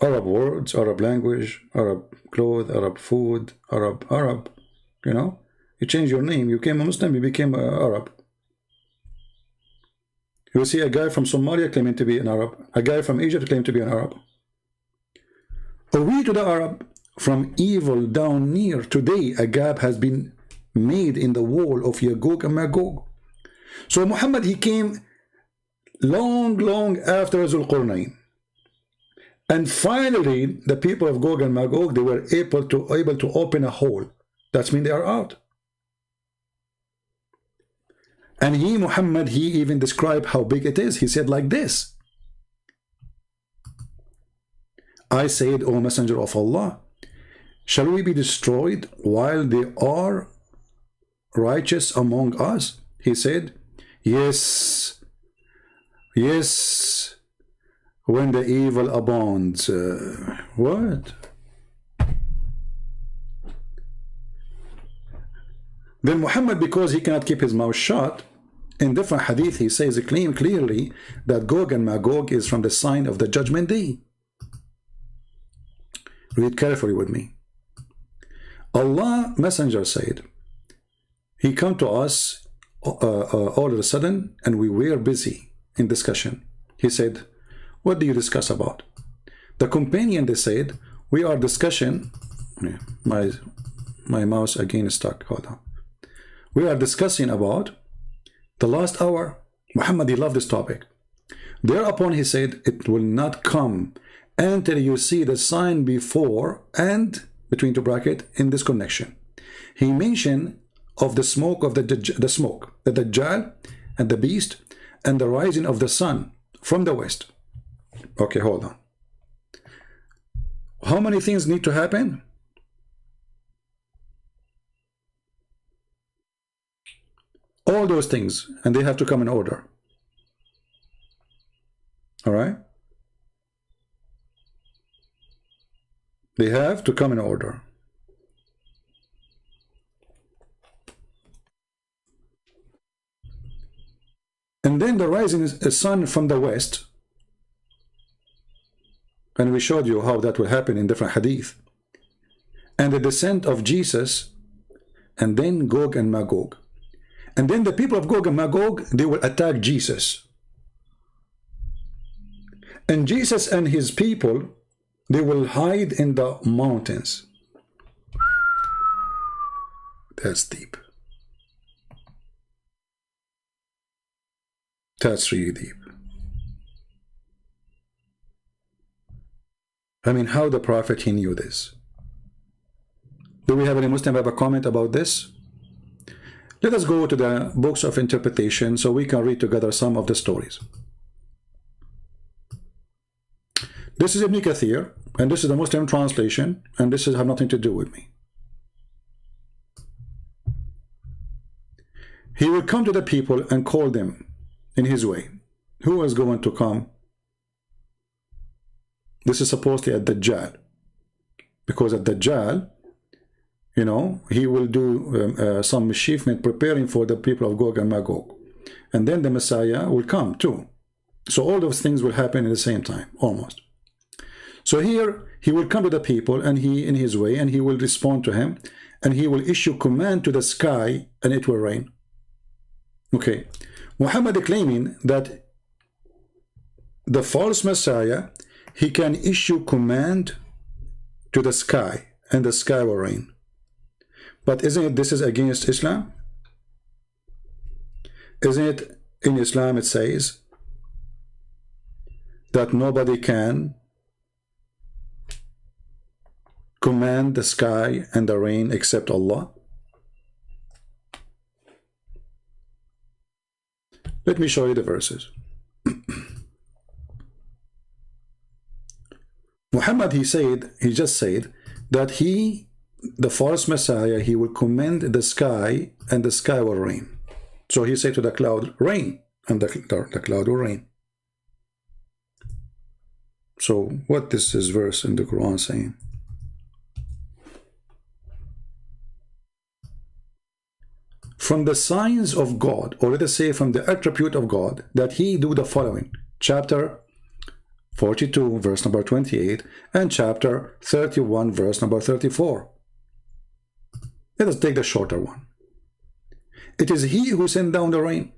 Arab words, Arab language, Arab clothes, Arab food, Arab, you know. You change your name, you became a Muslim, you became an Arab. You see a guy from Somalia claiming to be an Arab, a guy from Egypt claiming to be an Arab. We to the Arab, from evil down near. Today a gap has been made in the wall of Yagog and Magog. So Muhammad, he came long after Zulqarnain. And finally, the people of Gog and Magog, they were able to open a hole. That means they are out. And he, Muhammad, he even described how big it is. He said like this: I said, O Messenger of Allah, shall we be destroyed while they are righteous among us? He said, yes, yes, when the evil abounds. What? Then Muhammad, because he cannot keep his mouth shut, in different hadith he says clearly that Gog and Magog is from the sign of the judgment day. Read carefully with me. Allah Messenger said, he come to us all of a sudden, and we were busy in discussion. He said, what do you discuss about? The companion, they said, we are discussing, my mouse again is stuck, hold on. We are discussing about the last hour. Muhammad, he loved this topic. Thereupon he said, it will not come until you see the sign before and between two brackets in this connection. He mentioned of the smoke of the Dajjal and the beast and the rising of the sun from the west. Okay, hold on. How many things need to happen? All those things, and they have to come in order. All right? They have to come in order. And then the rising sun from the west, and we showed you how that will happen in different hadith, and the descent of Jesus, and then Gog and Magog. And then the people of Gog and Magog, they will attack Jesus. And Jesus and his people, they will hide in the mountains. That's deep. That's really deep. I mean, how the Prophet, he knew this. Do we have any Muslim have a comment about this? Let us go to the books of interpretation so we can read together some of the stories. This is Ibn Kathir, and this is the Muslim translation, and this has nothing to do with me. He will come to the people and call them in his way. Who is going to come? This is supposedly at Dajjal, because at Dajjal, you know, he will do some mischievement preparing for the people of Gog and Magog. And then the Messiah will come too. So all those things will happen at the same time, almost. So here, he will come to the people, and he, in his way, and he will respond to him, and he will issue command to the sky, and it will rain. Okay. Muhammad claiming that the false Messiah, he can issue command to the sky, and the sky will rain. But isn't it, this is against Islam? Isn't it in Islam it says that nobody can command the sky and the rain except Allah? Let me show you the verses. Muhammad, he just said that he, the false Messiah, he will command the sky and the sky will rain. So he said to the cloud, rain, and the cloud will rain. So what is this verse in the Quran saying? From the signs of God, or let us say from the attribute of God, that he do the following. Chapter 42, verse number 28, and chapter 31, verse number 34. Let us take the shorter one. It is he who sent down the rain.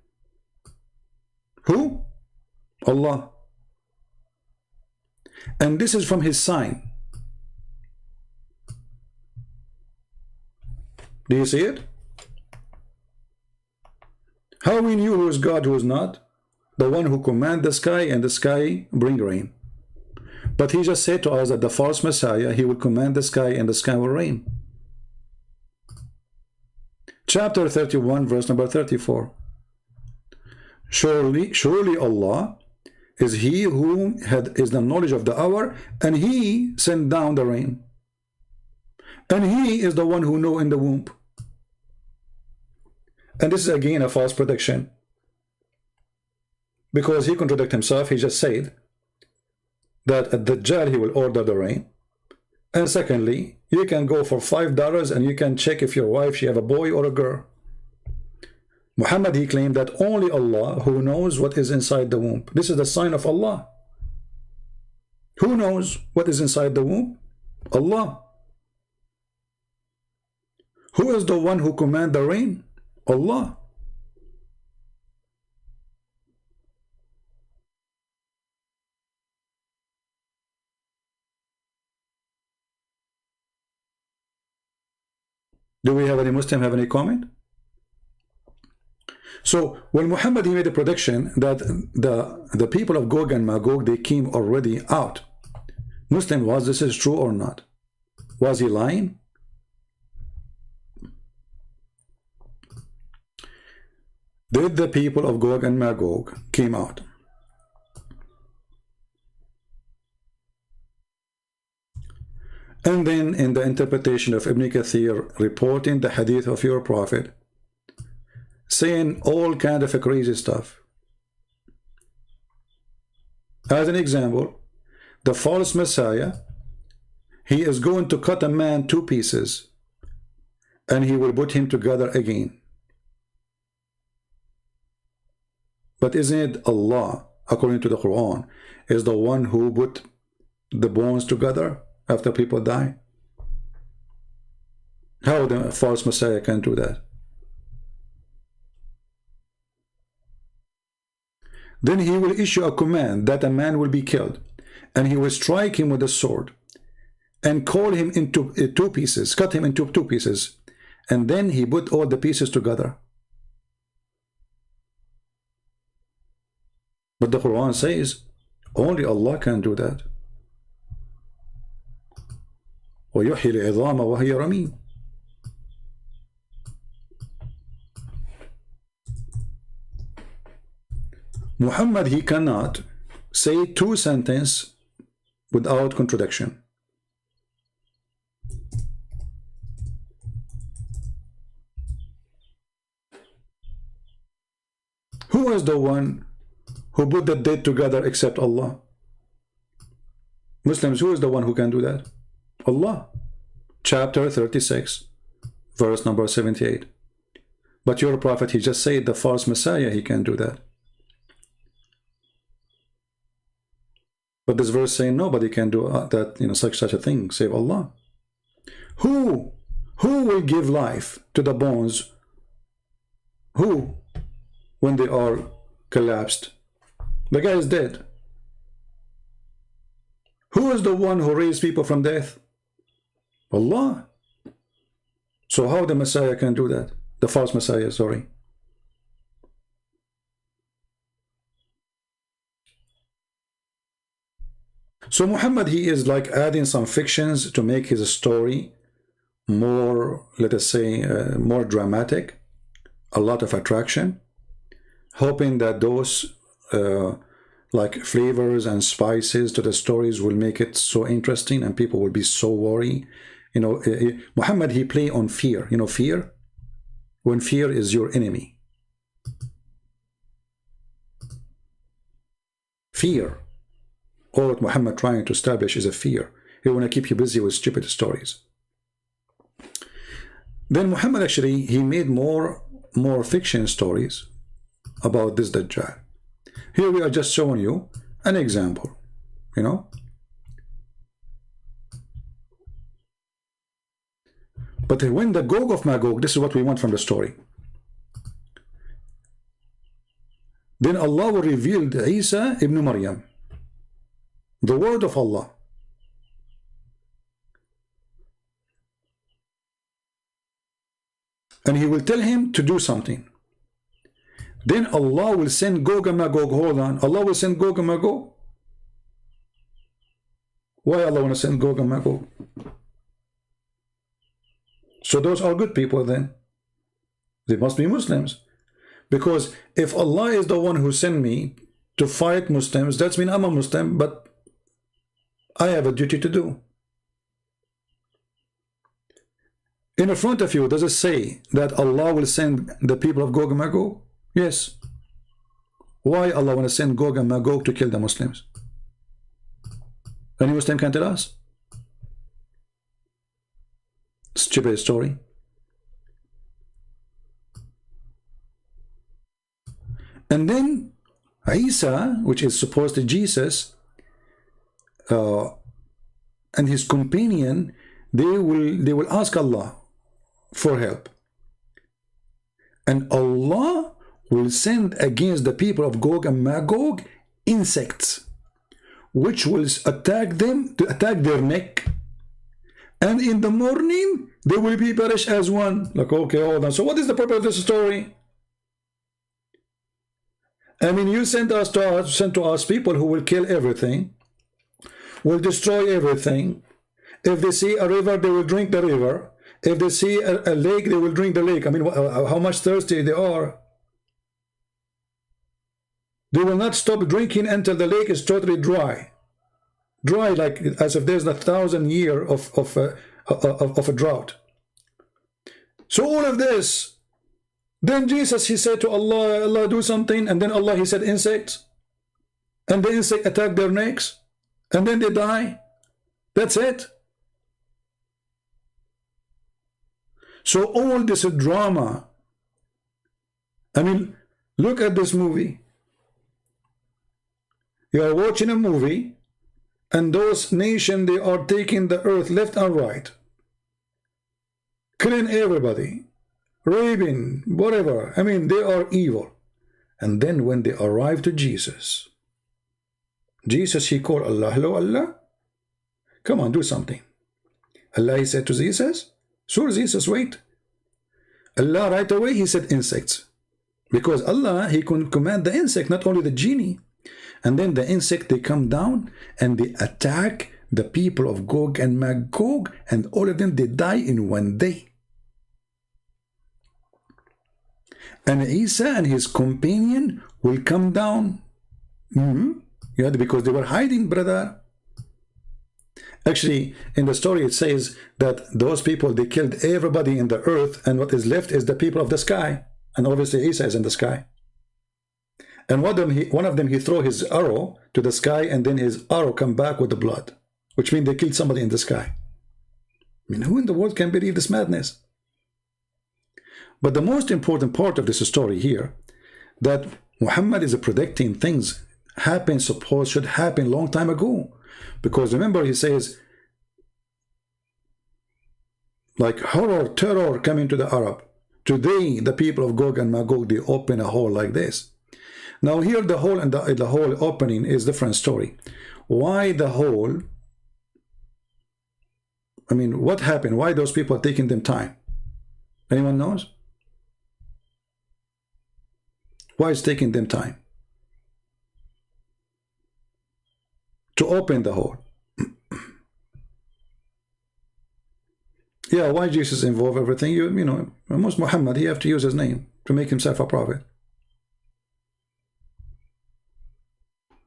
Who? Allah. And this is from his sign. Do you see it? How we knew who is God, who is not? The one who command the sky, and the sky bring rain. But he just said to us that the false Messiah, he will command the sky and the sky will rain. Chapter 31, verse number 34. Surely Allah is he who is the knowledge of the hour, and he sent down the rain. And he is the one who know in the womb. And this is again a false prediction, because he contradicted himself. He just said that at Dajjal he will order the rain, and secondly, you can go for $5 and you can check if your wife, she have a boy or a girl. Muhammad, he claimed that only Allah who knows what is inside the womb. This is the sign of Allah. Who knows what is inside the womb? Allah. Who is the one who command the rain? Allah. Do we have any Muslim have any comment? So when Muhammad, he made a prediction that the people of Gog and Magog, they came already out. Muslim, was this is true or not? Was he lying? Did the people of Gog and Magog came out? And then in the interpretation of Ibn Kathir, reporting the hadith of your prophet, saying all kind of crazy stuff. As an example, the false Messiah, he is going to cut a man 2 pieces, and he will put him together again. But isn't it Allah, according to the Quran, is the one who put the bones together after people die? How the false Messiah can do that? Then he will issue a command that a man will be killed, and he will strike him with a sword and call him into 2 pieces, cut him into 2 pieces, and then he put all the pieces together. But the Quran says only Allah can do that. وَيُحْيِي الْعِظَامَ وَهِيَ رَمِيمٌ. Muhammad, he cannot say 2 sentences without contradiction. Who is the one who put the dead together except Allah? Muslims, who is the one who can do that? Allah. Chapter 36, verse number 78. But your prophet, he just said the false Messiah, he can do that. But this verse saying nobody can do that, such a thing, save Allah. Who will give life to the bones? Who? When they are collapsed. The guy is dead. Who is the one who raised people from death? Allah. So how the Messiah can do that? The false Messiah, sorry. So Muhammad, he is like adding some fictions to make his story more, let us say, more dramatic, a lot of attraction, hoping that those like flavors and spices to the stories will make it so interesting and people will be so worried. Muhammad, he play on fear. Fear? When fear is your enemy. Fear. All that Muhammad trying to establish is a fear. He want to keep you busy with stupid stories. Then Muhammad, actually, he made more fiction stories about this Dajjal. Here we are just showing you an example, But when the Gog of Magog, this is what we want from the story. Then Allah will reveal Isa ibn Maryam, the word of Allah. and he will tell him to do something. Then Allah will send Gog and Magog. Hold on. Allah will send Gog and Magog. Why Allah want to send Gog and Magog? So those are good people then. They must be Muslims. Because if Allah is the one who sent me to fight Muslims, that means I'm a Muslim, but I have a duty to do. In the front of you, does it say that Allah will send the people of Gog and Magog? Yes. Why Allah want to send Gog and Magog to kill the Muslims? Any Muslim can tell us? Stupid story. And then Isa, which is supposed to Jesus, and his companion, they will ask Allah for help, and Allah will send against the people of Gog and Magog insects, which will attack them, to attack their neck, and in the morning they will be perished as one. Like, okay, hold on. So what is the purpose of this story? I mean, you send to us people who will kill everything, will destroy everything. If they see a river, they will drink the river. If they see a lake, they will drink the lake. I mean, how much thirsty they are. They will not stop drinking until the lake is totally dry. Dry, like as if there's 1,000 years of a drought. So all of this, then Jesus, he said to Allah, Allah do something, and then Allah, he said insects, and the insect attack their necks, and then they die. That's it. So all this drama, I mean, look at this movie. You are watching a movie, and those nations, they are taking the earth left and right, killing everybody, raping, whatever. I mean, they are evil. And then when they arrive to Jesus, he called Allah. Hello, Allah? Come on, do something. Allah, he said to Jesus, so Jesus, wait. Allah right away, he said insects. Because Allah, he can command the insect, not only the genie. And then the insect, they come down and they attack the people of Gog and Magog, and all of them, they die in one day. And Isa and his companion will come down. Yeah, because they were hiding, brother. Actually, in the story, it says that those people, they killed everybody in the earth, and what is left is the people of the sky. And obviously, Isa is in the sky. And one of them, he threw his arrow to the sky, and then his arrow come back with the blood, which means they killed somebody in the sky. I mean, who in the world can believe this madness? But the most important part of this story here, that Muhammad is predicting things should happen long time ago. Because remember, he says, like horror, terror coming to the Arab. Today, the people of Gog and Magog, they open a hole like this. Now here, the hole and the hole opening is different story. Why the hole? I mean, what happened? Why those people are taking them time? Anyone knows? Why it's taking them time to open the hole? Yeah, why Jesus involve everything? You know, almost Muhammad, he have to use his name to make himself a prophet.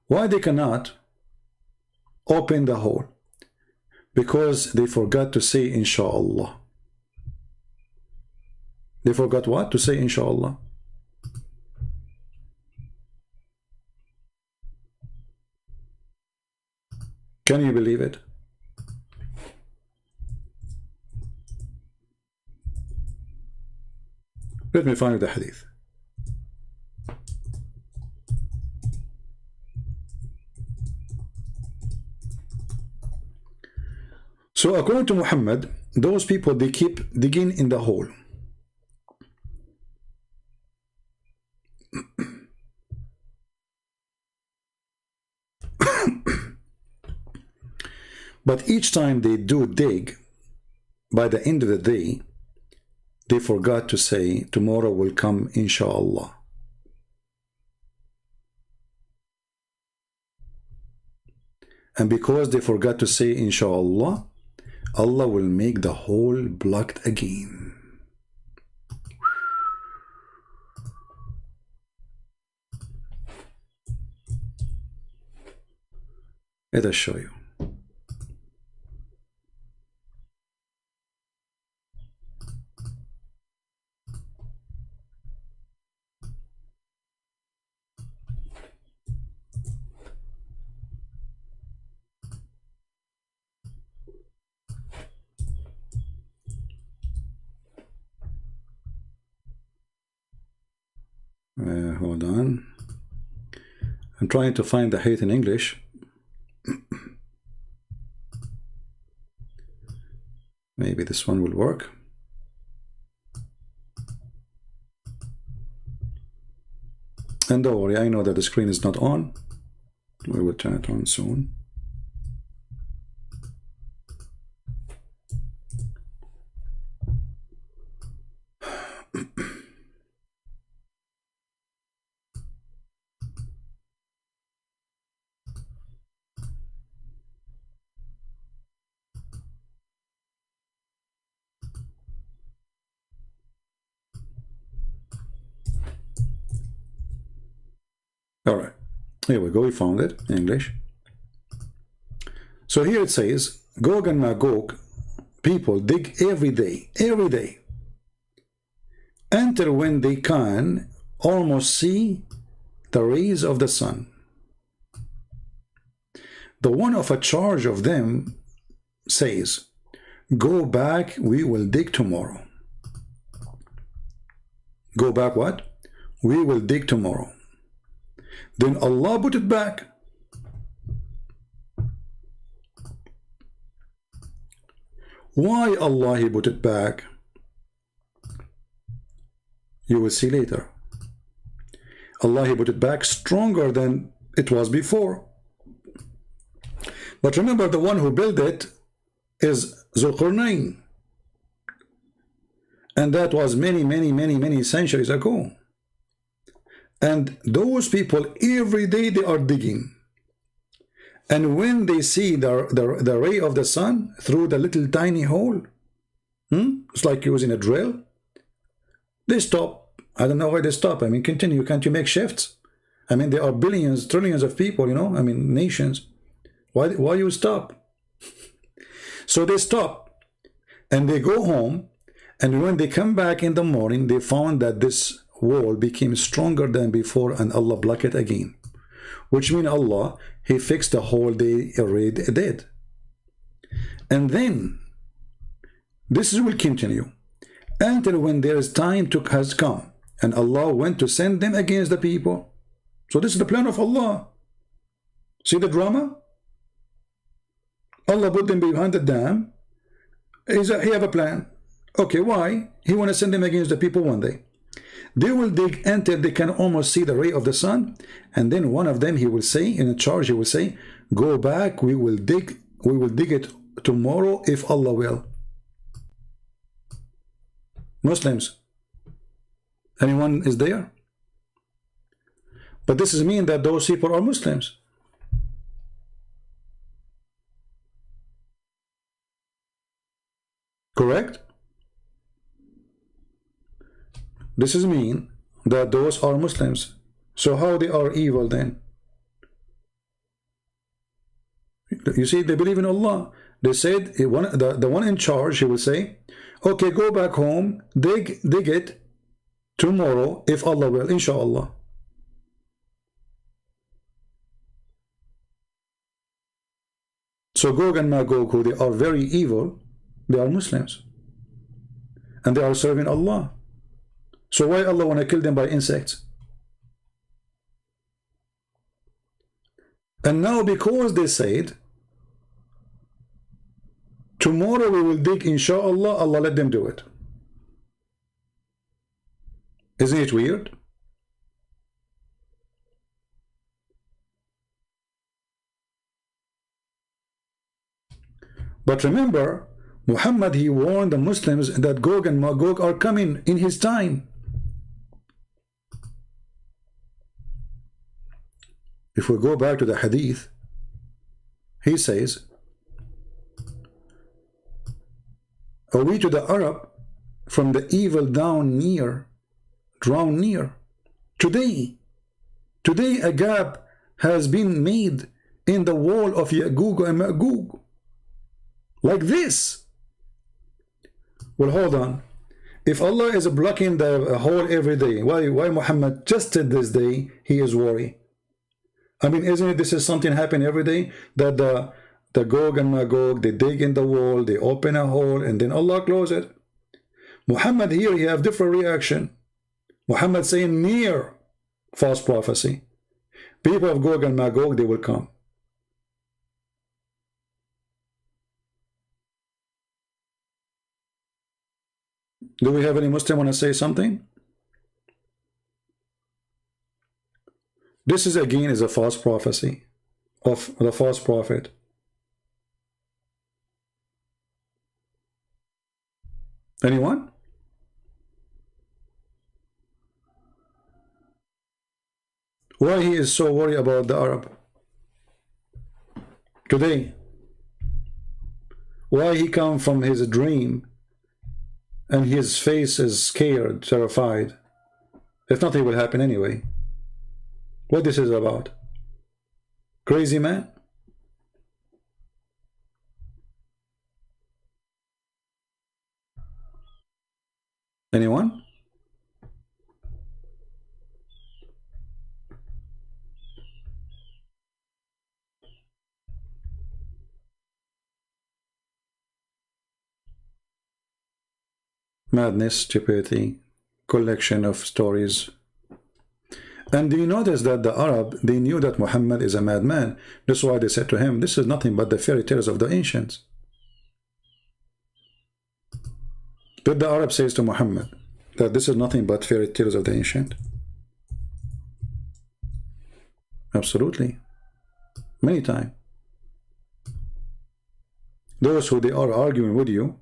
Why they cannot open the hole? Because they forgot to say inshallah. They forgot what? To say inshallah. Can you believe it? Let me find the hadith. So according to Muhammad, those people, they keep digging in the hole. But each time they do dig, by the end of the day, they forgot to say tomorrow will come inshallah. And because they forgot to say inshallah, Allah will make the hole blocked again. Let us show you. Hold on. I'm trying to find the hate in English. Maybe this one will work. And don't worry, I know that the screen is not on. We will turn it on soon. All right, here we go. We found it in English. So here it says, Gog and Magog people dig every day, until when they can almost see the rays of the sun. The one of a charge of them says, go back, we will dig tomorrow. Go back what? We will dig tomorrow. Then Allah put it back. Why Allah He put it back? You will see later. Allah He put it back stronger than it was before. But remember, the one who built it is Zulqarnain. And that was many centuries ago. And those people, every day they are digging. And when they see the ray of the sun through the little tiny hole, it's like using a drill, they stop. I don't know why they stop. I mean, continue. Can't you make shifts? I mean, there are billions, trillions of people, you know, I mean, nations. Why you stop? So they stop and they go home. And when they come back in the morning, they found that this wall became stronger than before, and Allah blocked it again. Which means Allah, He fixed the hole they already did. And then, this will continue until when there is time has come, and Allah went to send them against the people. So this is the plan of Allah. See the drama? Allah put them behind the dam. He have a plan. Okay, why? He want to send them against the people one day. They will dig until they can almost see the ray of the sun, and then one of them, he will say, in a charge, he will say, go back, we will dig it tomorrow if Allah will. Muslims, anyone is there? But this is mean that those people are Muslims. Correct? This is mean that those are Muslims. So how they are evil then? You see, they believe in Allah. They said, the one in charge, he will say, okay, go back home, dig it tomorrow if Allah will, inshallah. So Gog and Magog, who they are very evil, they are Muslims. And they are serving Allah. So why Allah want to kill them by insects? And now because they said, tomorrow we will dig, inshallah, Allah let them do it. Isn't it weird? But remember, Muhammad, he warned the Muslims that Gog and Magog are coming in his time. If we go back to the hadith, he says, "Are we to the Arab from the evil drawn near? Today a gap has been made in the wall of Ya'juj and Ma'juj, like this." Well, hold on. If Allah is blocking the hole every day, why Muhammad just this day he is worried? I mean, isn't it this is something happen every day, that the Gog and Magog, they dig in the wall, they open a hole, and then Allah close it. Muhammad here, he have different reaction. Muhammad saying near false prophecy. People of Gog and Magog, they will come. Do we have any Muslim want to say something? This is again is a false prophecy of the false prophet. Anyone? Why he is so worried about the Arab today? Why he come from his dream and his face is scared, terrified? If nothing will happen anyway. What this is about? Crazy man? Anyone? Madness, stupidity, collection of stories. And do you notice that the Arab, they knew that Muhammad is a madman. That's why they said to him, this is nothing but the fairy tales of the ancients. Did the Arab says to Muhammad that this is nothing but fairy tales of the ancient? Absolutely. Many times. Those who they are arguing with you,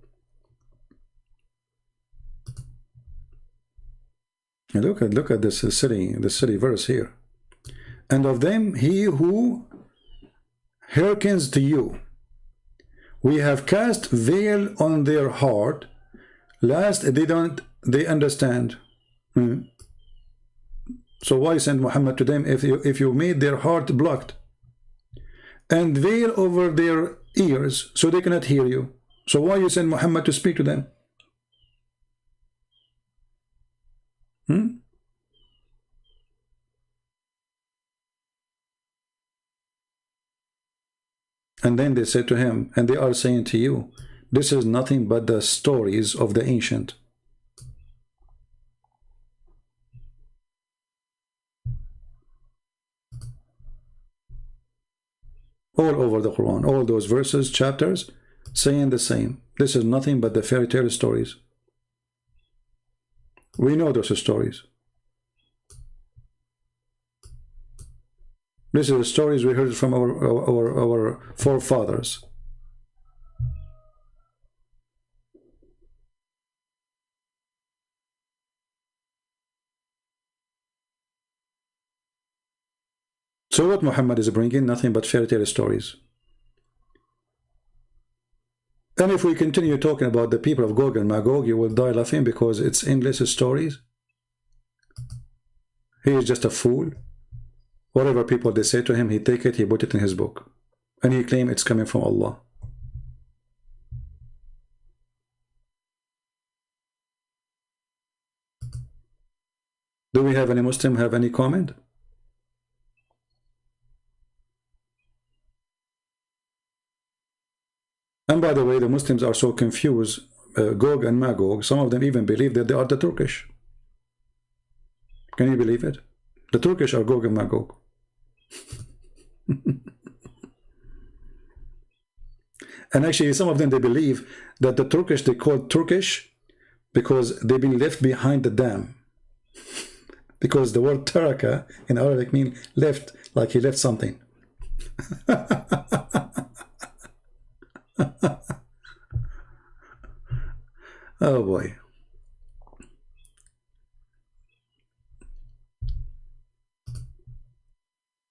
look at this city verse here. And of them he who hearkens to you, we have cast veil on their heart, lest they understand. So why send Muhammad to them if you made their heart blocked, and veil over their ears so they cannot hear you? So why you send Muhammad to speak to them? And then they said to him, and they are saying to you, this is nothing but the stories of the ancient. All over the Quran, all those verses, chapters, saying the same. This is nothing but the fairy tale stories. We know those stories. This is the stories we heard from our forefathers. So what Muhammad is bringing? Nothing but fairy tale stories. And if we continue talking about the people of Gog and Magog, you will die laughing because it's endless stories. He is just a fool. Whatever people they say to him, he take it, he put it in his book. And he claim it's coming from Allah. Do we have any Muslim have any comment? And by the way, the Muslims are so confused, Gog and Magog, some of them even believe that they are the Turkish. Can you believe it? The Turkish are Gog and Magog. And actually some of them, they believe that the Turkish, they call Turkish because they've been left behind the dam. Because the word taraka in Arabic means left, like he left something. Oh boy.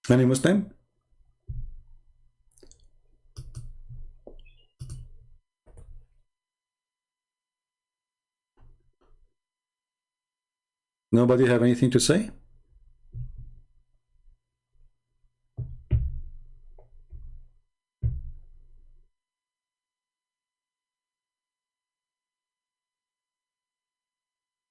Any Muslim? Nobody have anything to say?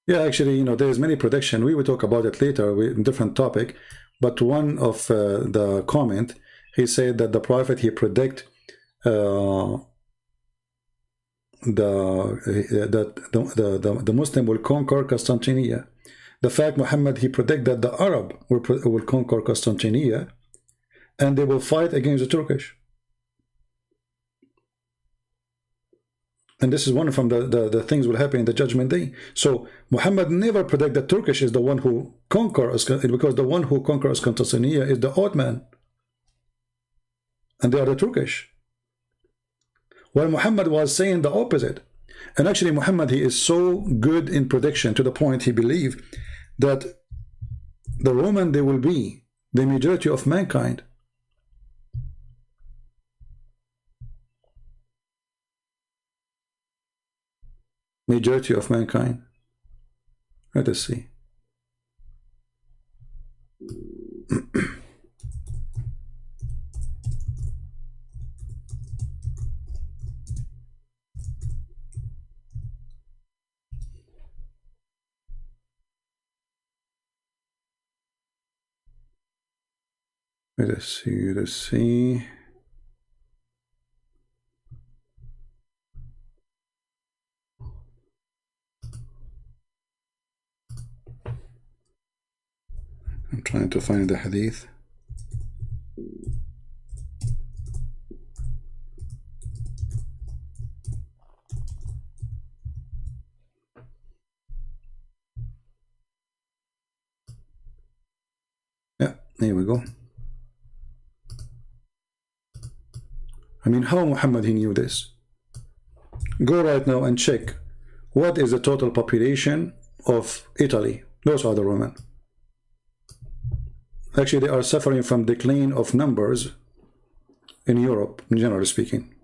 Yeah, actually, you know, there's many prediction. We will talk about it later, different topic. But one of the comment, he said that the prophet, he predict the Muslim will conquer Constantinople. The fact Muhammad, he predict that the Arab will conquer Constantinople and they will fight against the Turkish. And this is one from the things will happen in the judgment day. So Muhammad never predict that Turkish is the one who conquers, because the one who conquers Constantinople is the Ottoman. And they are the Turkish. While Muhammad was saying the opposite. And actually Muhammad, he is so good in prediction to the point he believed that the Roman, they will be the majority of mankind. Majority of mankind. Let us see. Let us see, let's see. I'm trying to find the hadith. Yeah, here we go. I mean, how Muhammad, he knew this? Go right now and check what is the total population of Italy. Those are the Roman. Actually, they are suffering from decline of numbers in Europe, generally speaking,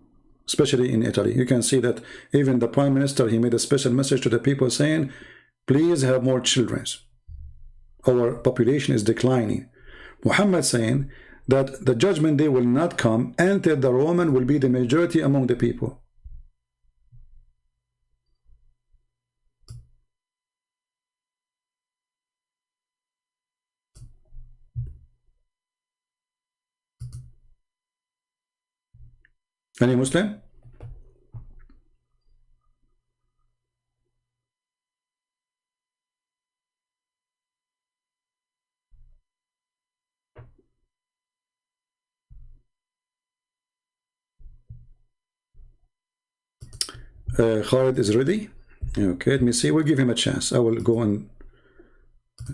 especially in Italy. You can see that even the Prime Minister, he made a special message to the people saying, please have more children. Our population is declining. Muhammad saying that the judgment day will not come until the Roman will be the majority among the people. Any Muslim? Khalid is ready. Okay, let me see. We'll give him a chance. I will go and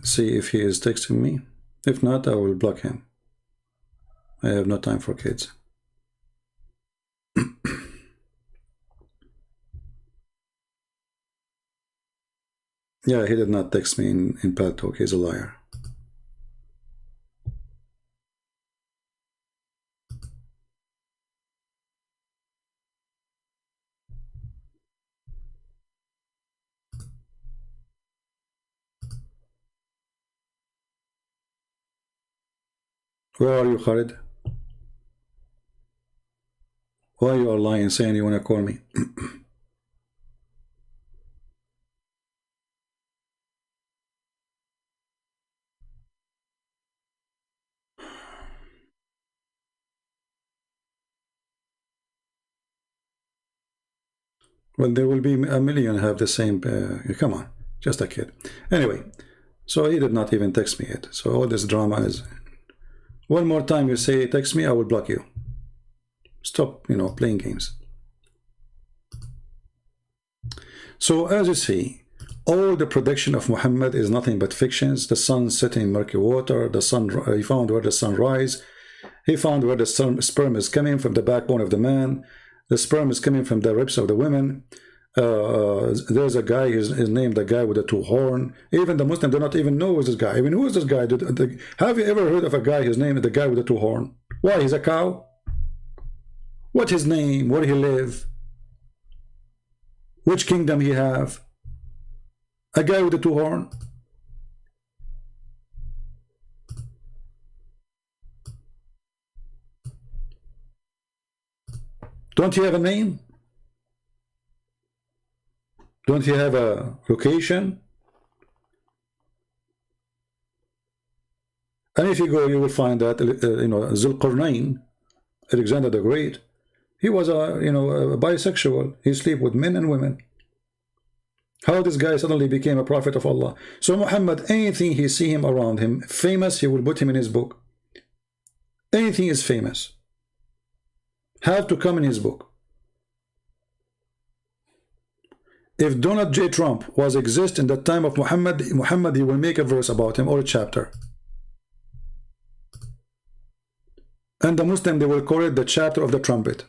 see if he is texting me. If not, I will block him. I have no time for kids. Yeah, he did not text me in Paltalk. He's a liar. Where are you, Khalid? Why you are lying, saying you want to call me? Well, there will be a million have the same. Come on, just a kid. Anyway, so he did not even text me yet. So all this drama is. One more time you say text me, I will block you. Stop, you know, playing games. So as you see, all the prediction of Muhammad is nothing but fictions. The sun setting in murky water, the sun, he found where the sun rise, he found where the sperm is coming from the backbone of the man, the sperm is coming from the ribs of the women, there's a guy, his name, the guy with the two horn. Even the Muslim do not even know who's this guy. I mean, who is this guy? Have you ever heard of a guy, his name is the guy with the two horn? Why, he's a cow? What's his name? Where he live? Which kingdom he have? A guy with the two horn? Don't he have a name? Don't he have a location? And if you go, you will find that Zulqarnain, Alexander the Great, he was a a bisexual. He sleep with men and women. How this guy suddenly became a prophet of Allah? So Muhammad, anything he see him around him famous, he will put him in his book. Anything is famous, have to come in his book. If Donald J. Trump was exist in the time of Muhammad, he will make a verse about him or a chapter. And the Muslim, they will call it the chapter of the trumpet.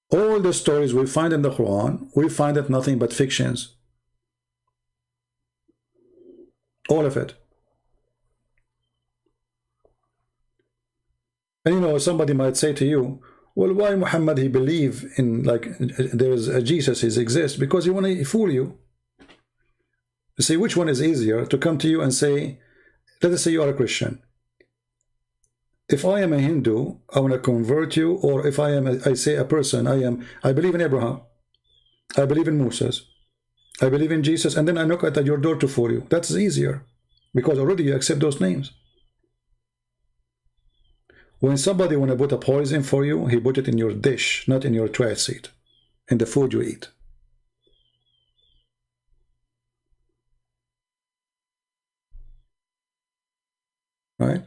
All the stories we find in the Quran, we find it nothing but fictions. All of it. And somebody might say to you, well, why Muhammad, he believe in, like, there is a Jesus, he exists, because he want to fool you. You see, which one is easier, to come to you and say, let us say you are a Christian. If I am a Hindu, I want to convert you, or if I say a person, I believe in Abraham, I believe in Moses, I believe in Jesus, and then I knock at your door to fool you. That's easier, because already you accept those names. When somebody want to put a poison for you, he put it in your dish, not in your toilet seat, in the food you eat. Right?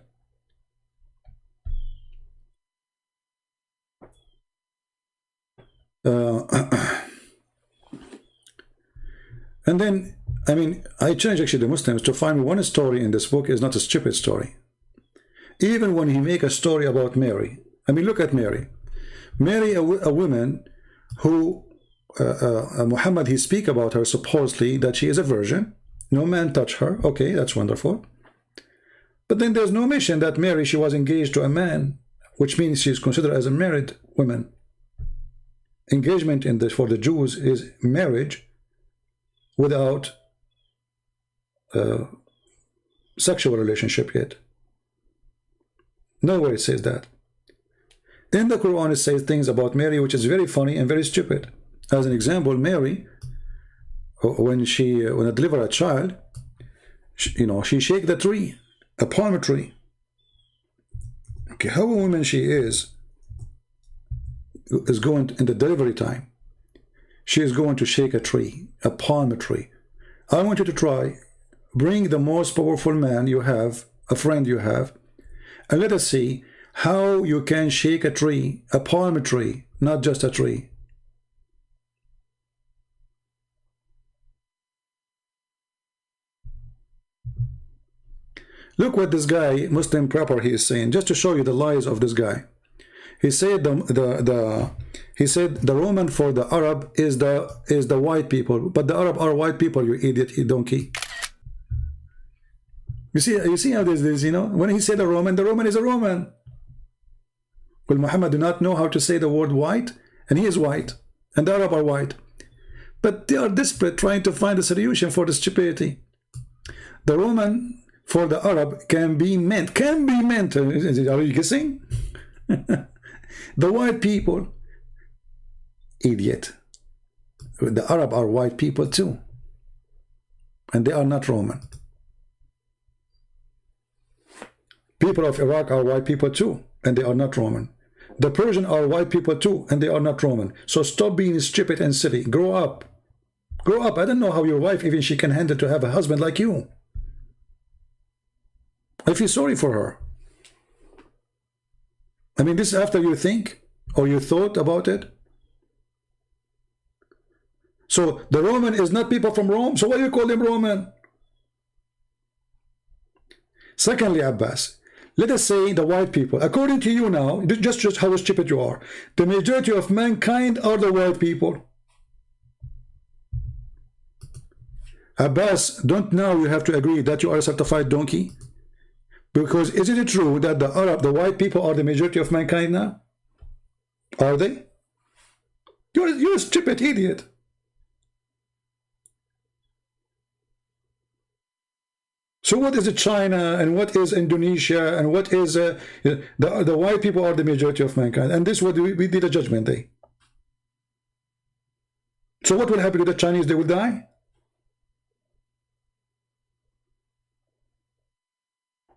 And then, I mean, I challenge actually the Muslims to find one story in this book is not a stupid story. Even when he make a story about Mary, I mean, look at Mary. Mary, a woman who Muhammad, he speak about her supposedly that she is a virgin. No man touch her. Okay, that's wonderful. But then there's no mention that Mary, she was engaged to a man, which means she's considered as a married woman. Engagement for the Jews is marriage without sexual relationship yet. Nowhere it says that. In the Quran it says things about Mary which is very funny and very stupid. As an example, Mary, when I deliver a child, she shake the tree, a palm tree. Okay, how a woman she is going in the delivery time, she is going to shake a tree, a palm tree. I want you to try, bring the most powerful man you have, a friend you have, and let us see how you can shake a tree, a palm tree, not just a tree. Look what this guy, Muslim prepper, he is saying, just to show you the lies of this guy. He said the Roman for the Arab is the white people, but the Arab are white people, you idiot, you donkey. You see how this is, when he said the Roman is a Roman. Well, Muhammad do not know how to say the word white, and he is white, and the Arab are white. But they are desperate trying to find a solution for the stupidity. The Roman for the Arab can be meant. Are you guessing? The white people, idiot. The Arab are white people too, and they are not Roman. People of Iraq are white people too, and they are not Roman. The Persian are white people too, and they are not Roman. So stop being stupid and silly. Grow up. Grow up. I don't know how your wife, even she can handle to have a husband like you. I feel sorry for her. I mean, this is after you think or you thought about it. So the Roman is not people from Rome. So why do you call them Roman? Secondly, Abbas, let us say the white people, according to you now, just how stupid you are, the majority of mankind are the white people. Abbas, don't now you have to agree that you are a certified donkey? Because isn't it true that the white people are the majority of mankind now? Are they? You're a stupid idiot. So what is China and what is Indonesia and what is the white people are the majority of mankind, and this what we did a judgment day. So what will happen to the Chinese? They will die.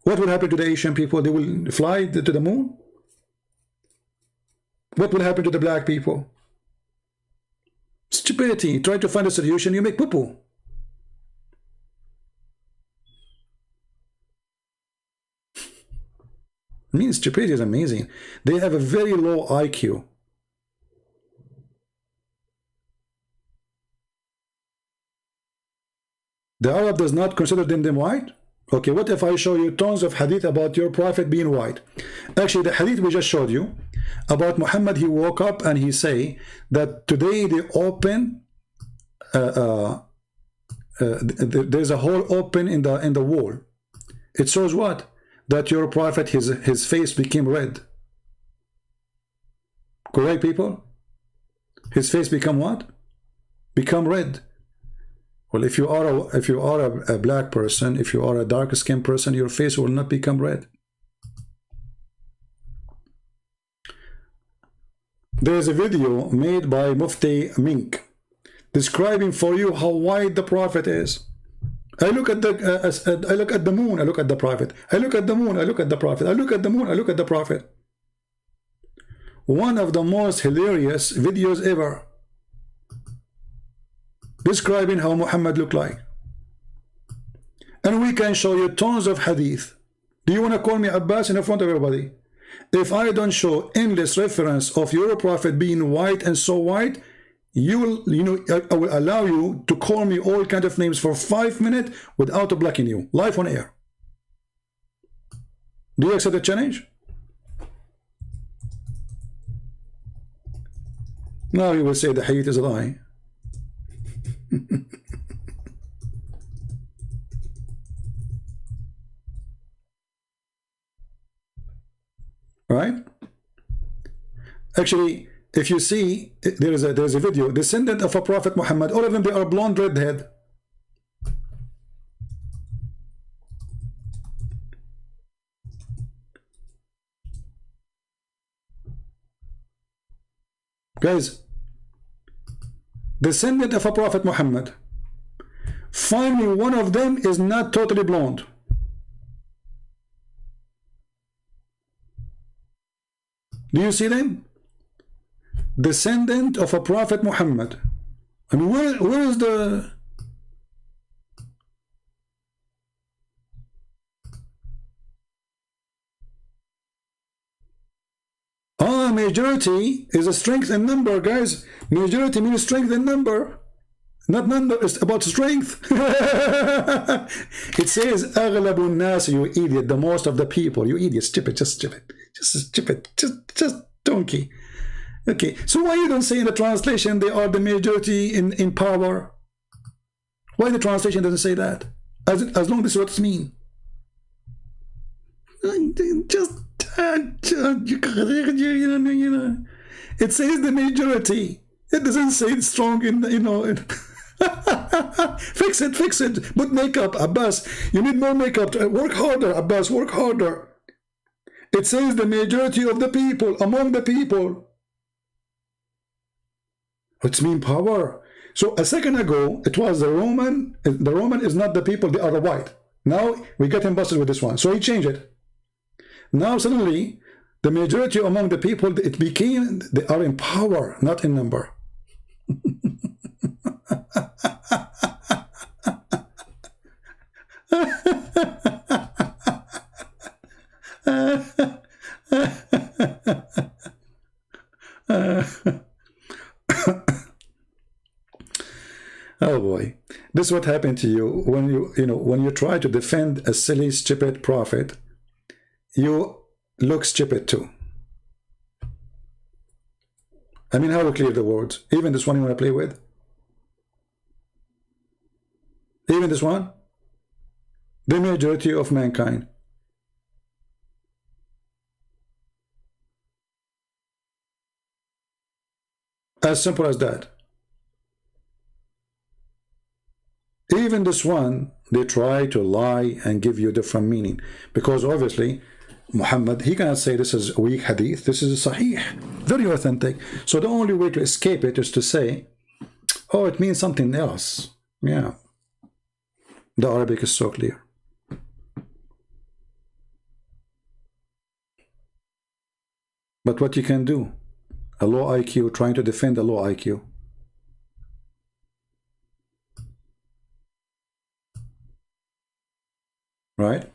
What will happen to the Asian people? They will fly to the moon. What will happen to the black people? Stupidity. Try to find a solution, you make poo-poo. I mean, stupidity is amazing. They have a very low IQ. The Arab does not consider them white? Okay, what if I show you tons of hadith about your prophet being white? Actually, the hadith we just showed you about Muhammad, he woke up and he say that today they open, there's a hole open in the wall. It shows what? That your prophet, his face became red. Correct, people? His face become what? Become red. Well, if you are a black person, if you are a dark-skinned person, your face will not become red. There is a video made by Mufti Mink describing for you how white the prophet is. I look at the moon, I look at the prophet. I look at the moon, I look at the prophet. I look at the moon, I look at the prophet. One of the most hilarious videos ever, describing how Muhammad looked like. And we can show you tons of hadith. Do you want to call me Abbas in front of everybody? If I don't show endless reference of your prophet being white and so white, I will allow you to call me all kind of names for 5 minutes without blocking you, live on air. Do you accept the challenge? Now you will say the hadith is a lie. Right? Actually, if you see, there is a video, descendant of a prophet Muhammad, all of them, they are blonde redhead. Guys, descendant of a prophet Muhammad, find me one of them is not totally blonde. Do you see them? Descendant of a prophet Muhammad. I mean, where is the... majority is a strength in number, guys. Majority means strength in number. Not number, it's about strength. It says, أغلب الناس, you idiot, the most of the people. You idiot, stupid, just stupid. Just stupid, just donkey. Okay, so why you don't say in the translation they are the majority in power? Why the translation doesn't say that? As long as what it means. Just it says the majority. It doesn't say it's strong in fix it. Put makeup, Abbas. You need more makeup. Work harder, Abbas. Work harder. It says the majority of the people, among the people. It's mean power. So a second ago, it was the Roman. The Roman is not the people, they are the white. Now we get him busted with this one. So he changed it. Now suddenly, the majority among the people, it became, they are in power, not in number. Oh boy, this is what happened to you when you try to defend a silly, stupid prophet. you look stupid too. I mean, how to clear the words? Even this one you want to play with? Even this one? The majority of mankind. As simple as that. Even this one, they try to lie and give you different meaning. Because obviously, Muhammad, he cannot say this is a weak hadith. This is a sahih, very authentic. So the only way to escape it is to say, oh, it means something else. Yeah. The Arabic is so clear. But what you can do? A low IQ trying to defend a low IQ. Right?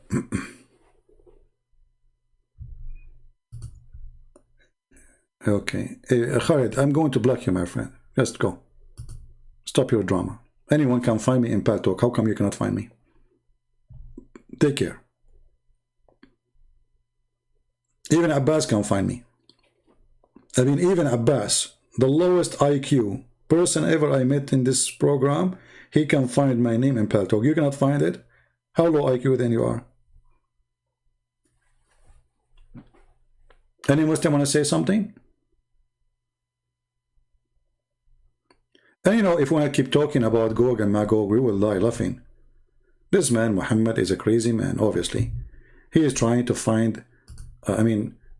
Okay. Khalid, I'm going to block you, my friend. Just go. Stop your drama. Anyone can find me in Paltalk. How come you cannot find me? Take care. Even Abbas can find me. I mean, even Abbas, the lowest IQ person ever I met in this program, he can find my name in Paltalk. You cannot find it? How low IQ then you are? Any Muslim want to say something? And you know, if we want to keep talking about Gog and Magog, we will die laughing. This man, Muhammad, is a crazy man, obviously. He is trying to find,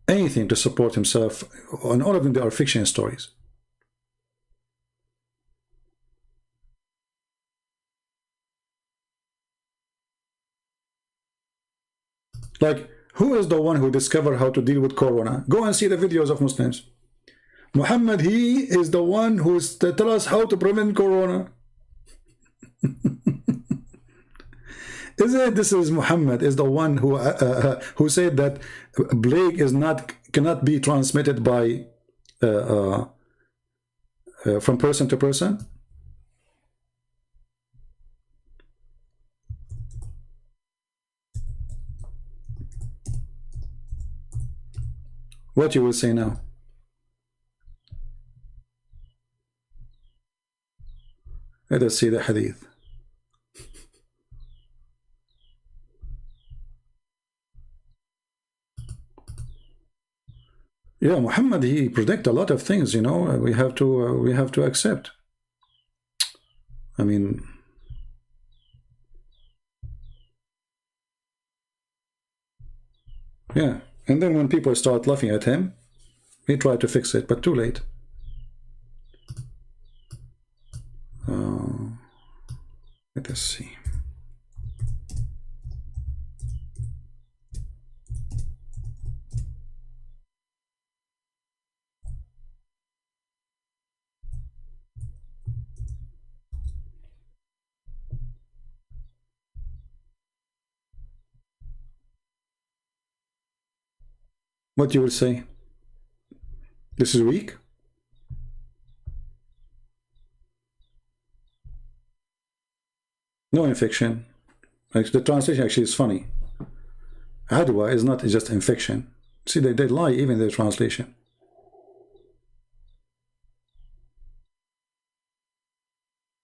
anything to support himself. And all of them, they are fiction stories. Like, who is the one who discovered how to deal with Corona? Go and see the videos of Muslims. Muhammad, he is the one who tell us how to prevent Corona. Isn't it? This is Muhammad is the one who said that plague cannot be transmitted by from person to person. What you will say now? Let us see the hadith. Yeah, Muhammad, he predict a lot of things, you know. We have to accept. I mean, yeah. And then when people start laughing at him, he tried to fix it, but too late. Let us see. What you will say? This is weak? No infection. Like, the translation actually is funny. Adwa is not just infection. See, they lie even in their translation.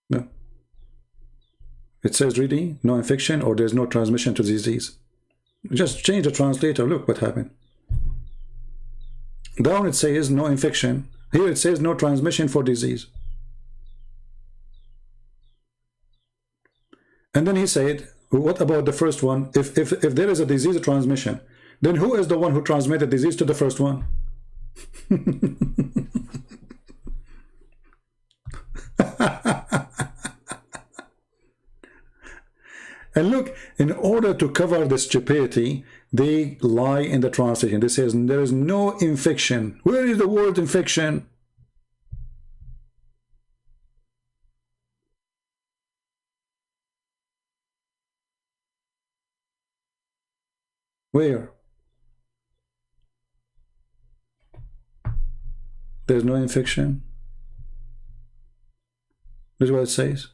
No. It says really no infection or there's no transmission to disease. Just change the translator. Look what happened. Down it says no infection. Here it says no transmission for disease. And then he said, what about the first one? If there is a disease transmission, then who is the one who transmitted disease to the first one? And look, in order to cover the stupidity, they lie in the translation. They say there is no infection. Where is the word infection? Where? There's no infection. This is what it says.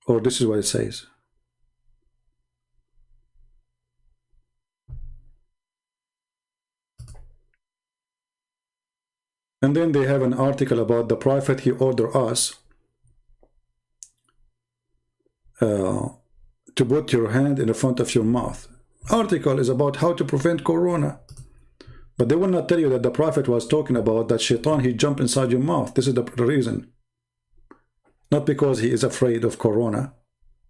Or this is what it says. And then they have an article about the Prophet, he ordered us to put your hand in the front of your mouth. Article is about how to prevent corona. But they will not tell you that the Prophet was talking about that shaitan, he jump inside your mouth. This is the reason. Not because he is afraid of corona.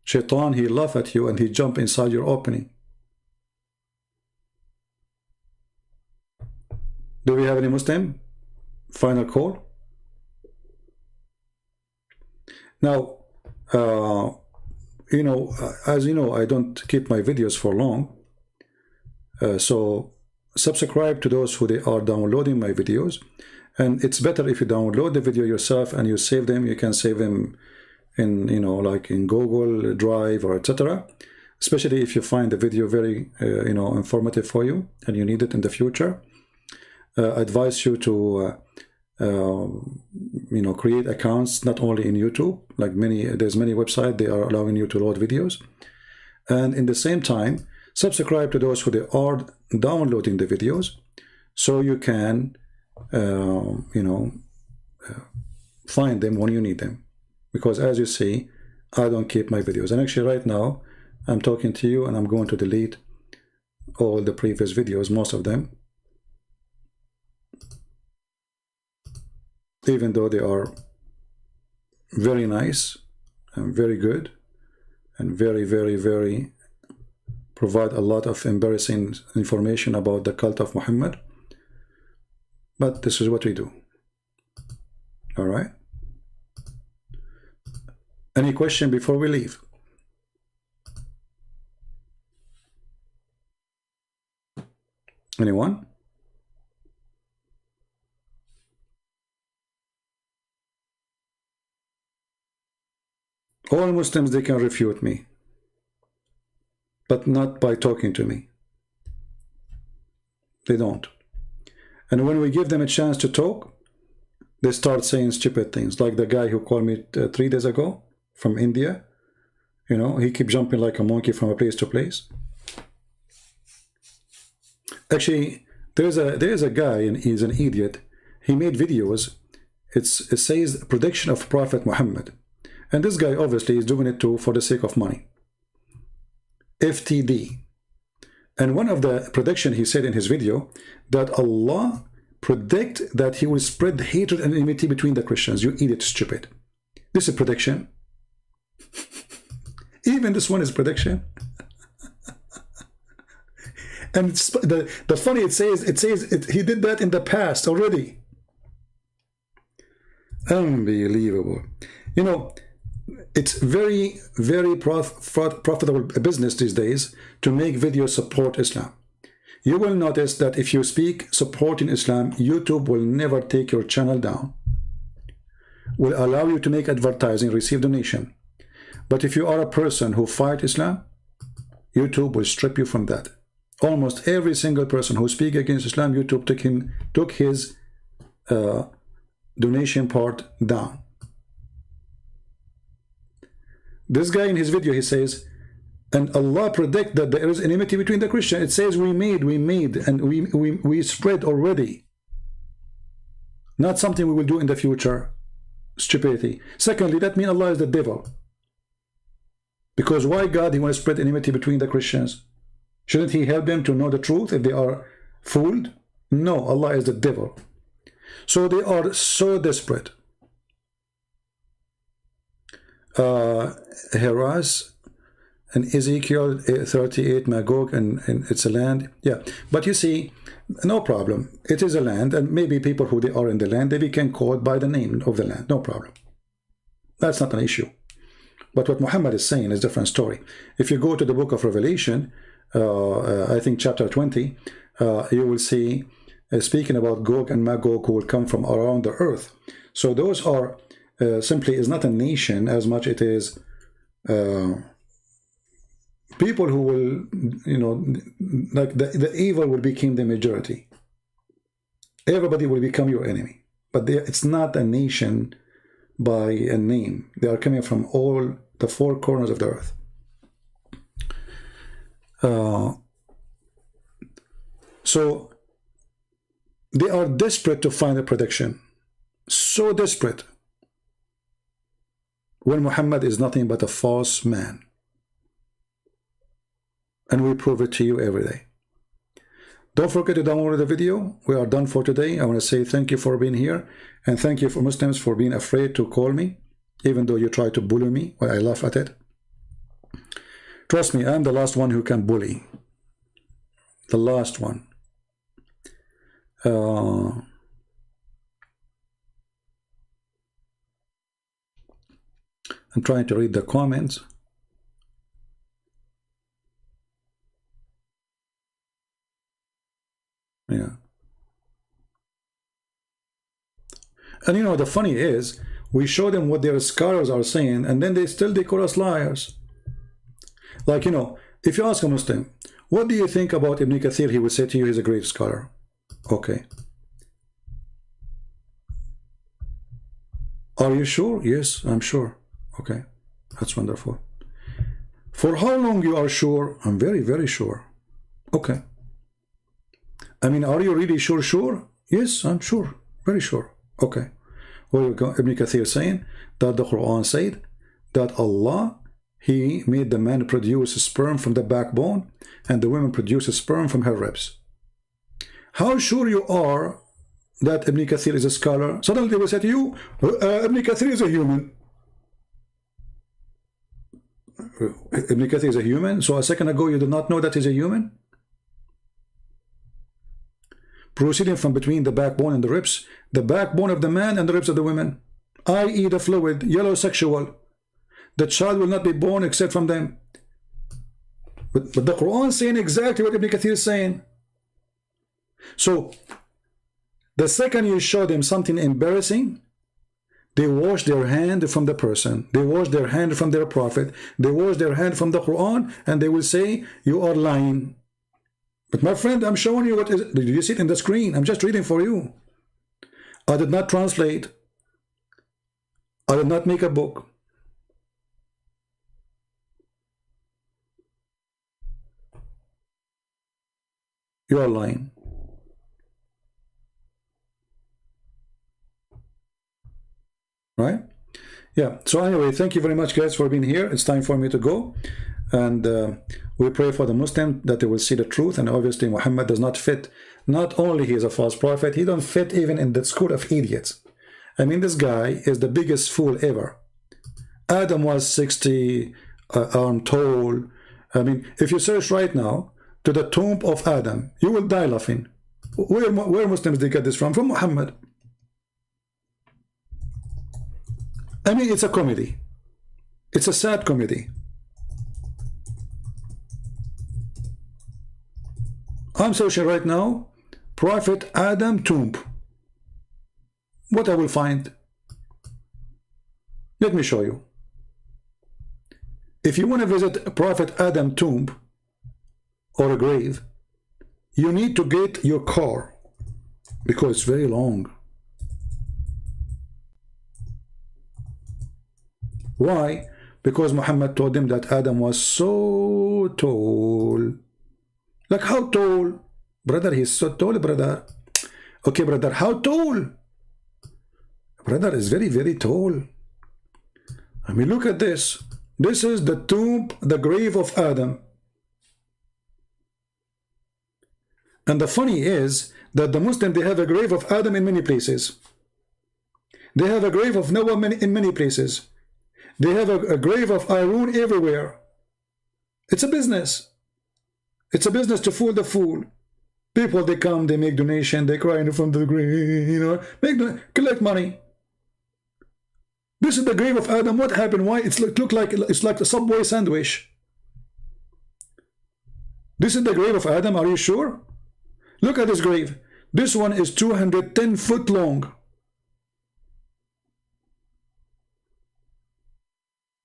Shaitan, he laugh at you and he jump inside your opening. Do we have any Muslim? Final call. Now, you know, as you know, I don't keep my videos for long. So subscribe to those who they are downloading my videos. And it's better if you download the video yourself and you save them. You can save them in, you know, like in Google Drive or etc. Especially if you find the video very, you know, informative for you and you need it in the future. I advise you to, you know, create accounts not only in YouTube, like there's many websites, they are allowing you to load videos. And in the same time, subscribe to those who they are downloading the videos so you can, you know, find them when you need them. Because as you see, I don't keep my videos. And actually right now, I'm talking to you and I'm going to delete all the previous videos, most of them. Even though they are very nice and very good and very provide a lot of embarrassing information about the cult of Muhammad. But this is what we do. All right. Any question before we leave? Anyone? All Muslims, they can refute me, but not by talking to me. They don't. And when we give them a chance to talk, they start saying stupid things, like the guy who called me 3 days ago from India. You know, he keeps jumping like a monkey from a place to place. Actually, there's a guy, and he's an idiot. He made videos. It says prediction of Prophet Muhammad. And this guy obviously is doing it too for the sake of money. FTD. And one of the prediction he said in his video that Allah predict that he will spread hatred and enmity between the Christians. You idiot, stupid. This is prediction. Even this one is prediction. And the funny, it says he did that in the past already. Unbelievable. You know, it's very profitable business these days to make videos support Islam. You will notice that if you speak supporting Islam, YouTube will never take your channel down. Will allow you to make advertising, receive donation. But if you are a person who fight Islam, YouTube will strip you from that. Almost every single person who speaks against Islam, YouTube took his donation part down. This guy in his video, he says, and Allah predict that there is enmity between the Christians. It says we made, and we spread already. Not something we will do in the future. Stupidity. Secondly, that means Allah is the devil. Because why God, he wants to spread enmity between the Christians? Shouldn't he help them to know the truth if they are fooled? No, Allah is the devil. So they are so desperate. Heras and Ezekiel 38, Magog, and it's a land. Yeah, but you see, no problem. It is a land, and maybe people who they are in the land, they became called by the name of the land. No problem. That's not an issue. But what Muhammad is saying is a different story. If you go to the book of Revelation, I think chapter 20, you will see speaking about Gog and Magog who will come from around the earth. So those are simply is not a nation as much it is people who will, you know, like the evil will become the majority. Everybody will become your enemy. But it's not a nation by a name. They are coming from all the four corners of the earth. So they are desperate to find a prediction. so desperate when Muhammad is nothing but a false man. And we prove it to you every day. Don't forget to download the video. We are done for today. I want to say thank you for being here, and thank you for Muslims for being afraid to call me, even though you try to bully me. Well, I laugh at it. Trust me, I'm the last one who can bully. The last one. I'm trying to read the comments. Yeah. And you know, the funny is, we show them what their scholars are saying, and then they call us liars. Like, you know, if you ask a Muslim, what do you think about Ibn Kathir? He would say to you, he's a great scholar. Okay. Are you sure? Yes, I'm sure. Okay. That's wonderful. For how long you are sure? I'm very, very sure. Okay. I mean, are you really sure? Yes, I'm sure. Very sure. Okay. Well, Ibn Kathir saying that the Quran said that Allah, He made the man produce sperm from the backbone and the woman produce sperm from her ribs. How sure you are that Ibn Kathir is a scholar? Suddenly they will say to you, Ibn Kathir is a human. Ibn Kathir is a human? So a second ago you did not know that he's a human? Proceeding from between the backbone and the ribs, the backbone of the man and the ribs of the women, i.e. the fluid, yellow sexual. The child will not be born except from them. But the Quran is saying exactly what Ibn Kathir is saying. So, the second you show them something embarrassing, they wash their hand from the person. They wash their hand from their prophet. They wash their hand from the Quran, and they will say, you are lying. But my friend, I'm showing you what is. Did you see it in the screen? I'm just reading for you. I did not translate. I did not make a book. You are lying. Right? Yeah. So anyway, thank you very much, guys, for being here. It's time for me to go. And we pray for the Muslim that they will see the truth. And obviously Muhammad does not fit. Not only he is a false prophet, he don't fit even in the school of idiots. I mean, this guy is the biggest fool ever. Adam was 60 arm tall. I mean, if you search right now to the tomb of Adam, you will die laughing. Where Muslims they get this from? From Muhammad. I mean, it's a comedy. It's a sad comedy. I'm searching right now, Prophet Adam tomb. What I will find? Let me show you. If you want to visit Prophet Adam tomb or a grave, you need to get your car because it's very long. Why? Because Muhammad told him that Adam was so tall. Like how tall? Brother, he's so tall, brother. Okay, brother, how tall? Brother is very, very tall. I mean, look at this. This is the tomb, the grave of Adam. And the funny is that the Muslim, they have a grave of Adam in many places. They have a grave of Noah in many places. They have a grave of Aaron everywhere. It's a business. It's a business to fool the fool. People, they come, they make donation, they cry in front of the grave, you know, collect money. This is the grave of Adam. What happened? Why? It's like a Subway sandwich. This is the grave of Adam. Are you sure? Look at this grave. This one is 210 foot long.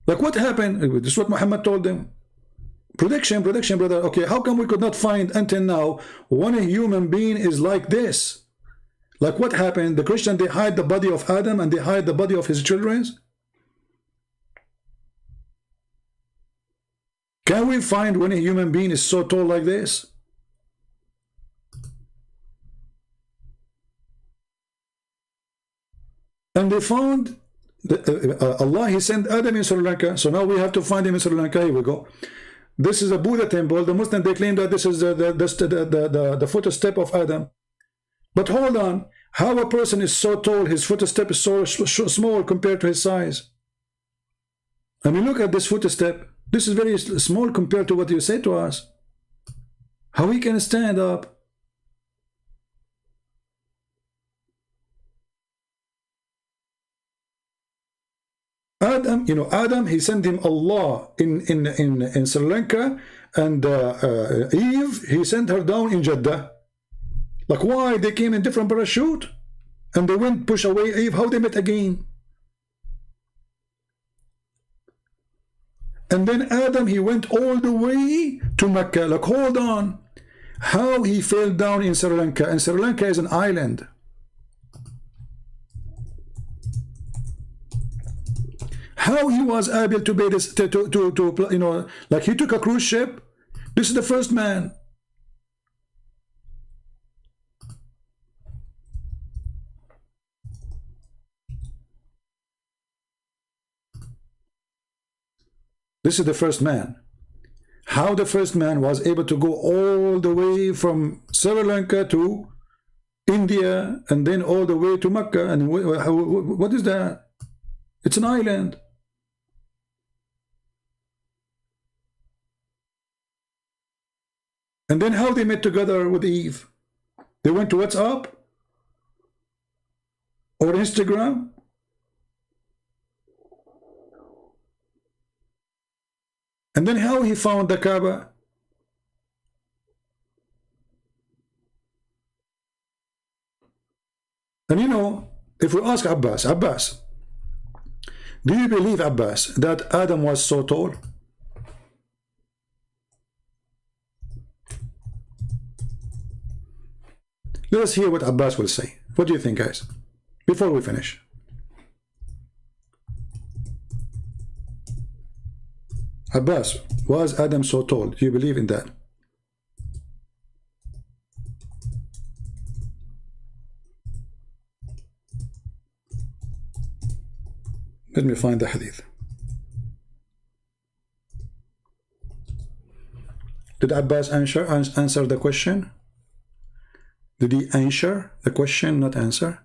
Like what happened? This is what Muhammad told them. Prediction, brother. Okay, how come we could not find until now one human being is like this? Like what happened? The Christian, they hide the body of Adam and they hide the body of his children. Can we find when a human being is so tall like this? And they found Allah, he sent Adam in Sri Lanka. So now we have to find him in Sri Lanka. Here we go. This is a Buddha temple. The Muslims, they claim that this is the footstep of Adam. But hold on. How a person is so tall, his footstep is so small compared to his size. I mean, look at this footstep. This is very small compared to what you say to us. How he can stand up? Adam, you know, Adam, he sent him Allah in Sri Lanka, and Eve, he sent her down in Jeddah. Like, why? They came in different parachute, and they went push away Eve. How they met again? And then Adam, he went all the way to Mecca. Like, hold on. How he fell down in Sri Lanka? And Sri Lanka is an island. How he was able to be this, you know, like he took a cruise ship. This is the first man. This is the first man. How the first man was able to go all the way from Sri Lanka to India and then all the way to Mecca. And what is that? It's an island. And then how they met together with Eve? They went to WhatsApp or Instagram. And then how he found the Kaaba? And you know, if we ask Abbas, do you believe, Abbas, that Adam was so tall? Let us hear what Abbas will say. What do you think, guys? Before we finish. Abbas, was Adam so tall? Do you believe in that? Let me find the hadith. Did Abbas answer the question? Did he answer the question, not answer?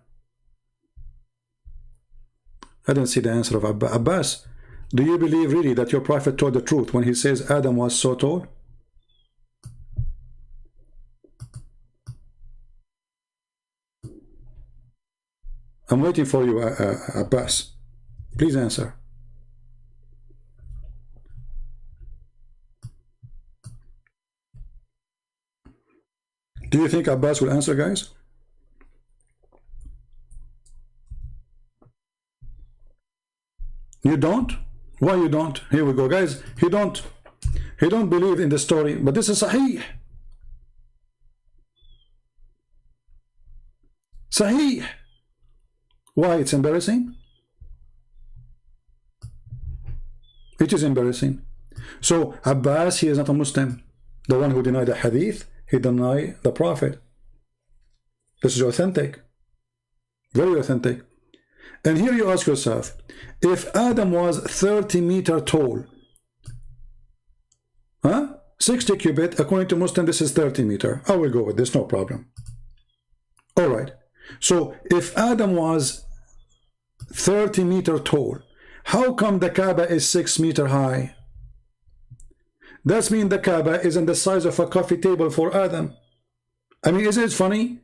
I don't see the answer of Abbas. Abbas, do you believe really that your prophet told the truth when he says Adam was so tall? I'm waiting for you, Abbas. Please answer. Do you think Abbas will answer, guys? You don't? Why you don't? Here we go, guys. He don't believe in the story, but this is Sahih. Sahih. Why it's embarrassing? It is embarrassing. So Abbas, he is not a Muslim. The one who denied the hadith, he denied the prophet. This is authentic. Very authentic. And here you ask yourself, if Adam was 30 meters tall, 60 cubit, according to Muslim, this is 30 meters. I will go with this, no problem. All right. So if Adam was 30 meters tall, how come the Kaaba is 6 meters high? That means the Kaaba is in the size of a coffee table for Adam. I mean, isn't it funny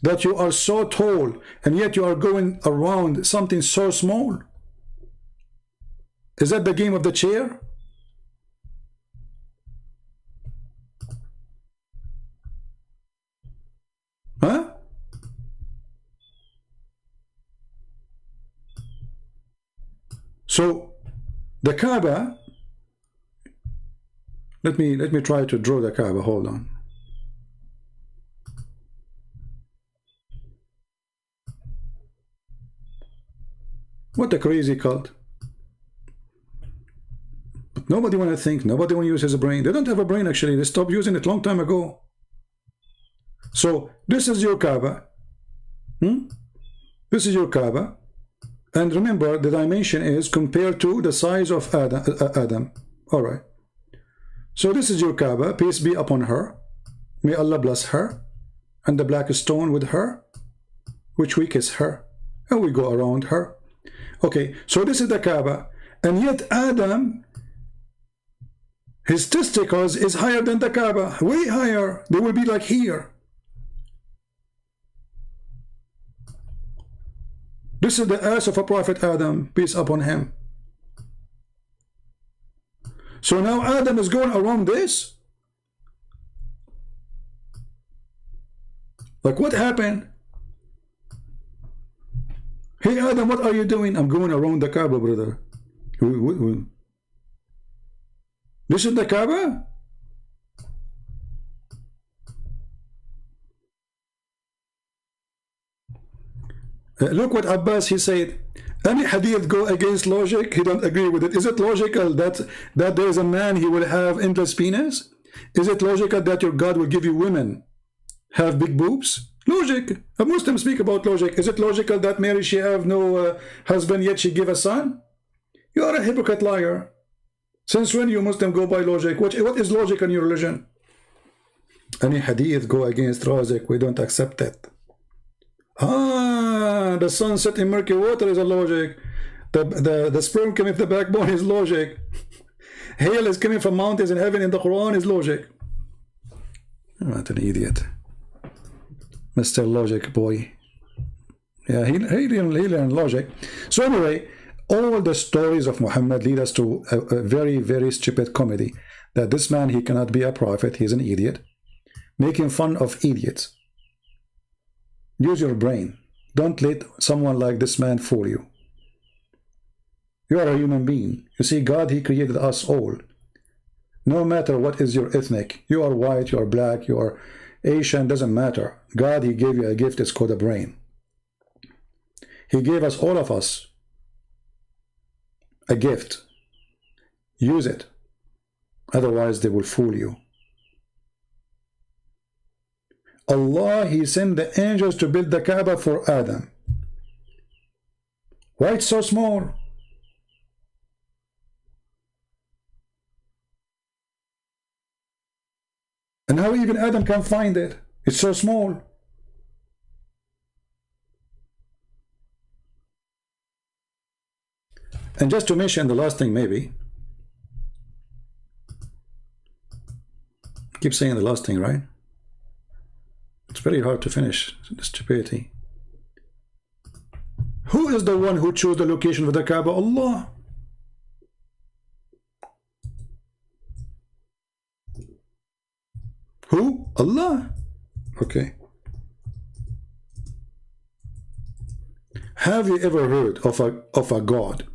that you are so tall and yet you are going around something so small? Is that the game of the chair? Huh? So the Kaaba, let me try to draw the Kaaba. Hold on. What a crazy cult. But nobody want to think, nobody want to use his brain. They don't have a brain, actually. They stopped using it long time ago. So this is your Kaaba. This is your Kaaba. And remember, the dimension is compared to the size of Adam. All right. So this is your Kaaba. Peace be upon her. May Allah bless her. And the black stone with her, which we kiss her. And we go around her. Okay, so this is the Kaaba. And yet Adam, his testicles is higher than the Kaaba. Way higher. They will be like here. This is the ass of a Prophet Adam, peace upon him. So now Adam is going around this? Like what happened? Hey Adam, what are you doing? I'm going around the Kaaba, brother. This is the Kaaba? Look what Abbas, he said, any hadith go against logic, he don't agree with it. Is it logical that there is a man, he will have endless penis? Is it logical that your God will give you women have big boobs? Logic. A Muslim speak about logic. Is it logical that Mary, she have no husband yet she give a son? You are a hypocrite liar. Since when you Muslim go by logic? What is logic in your religion? Any hadith go against logic, we don't accept it. Ah, the sun set in murky water is a logic. The sperm coming from the backbone is logic. Hail is coming from mountains in heaven in the Quran is logic. What an idiot. Mr. Logic boy. Yeah, he learned logic. So anyway, all the stories of Muhammad lead us to a very, very stupid comedy. That this man, he cannot be a prophet, he's an idiot. Making fun of idiots. Use your brain. Don't let someone like this man fool you. You are a human being. You see, God, he created us all. No matter what is your ethnic. You are white, you are black, you are Asian, doesn't matter. God, he gave you a gift, it's called a brain. He gave us, all of us, a gift. Use it. Otherwise, they will fool you. Allah, he sent the angels to build the Kaaba for Adam. Why it's so small? And how even Adam can find it? It's so small. And just to mention the last thing, maybe. Keep saying the last thing, right? It's very hard to finish the stupidity. Who is the one who chose the location for the Kaaba? Allah. Who? Allah. Okay. Have you ever heard of a God?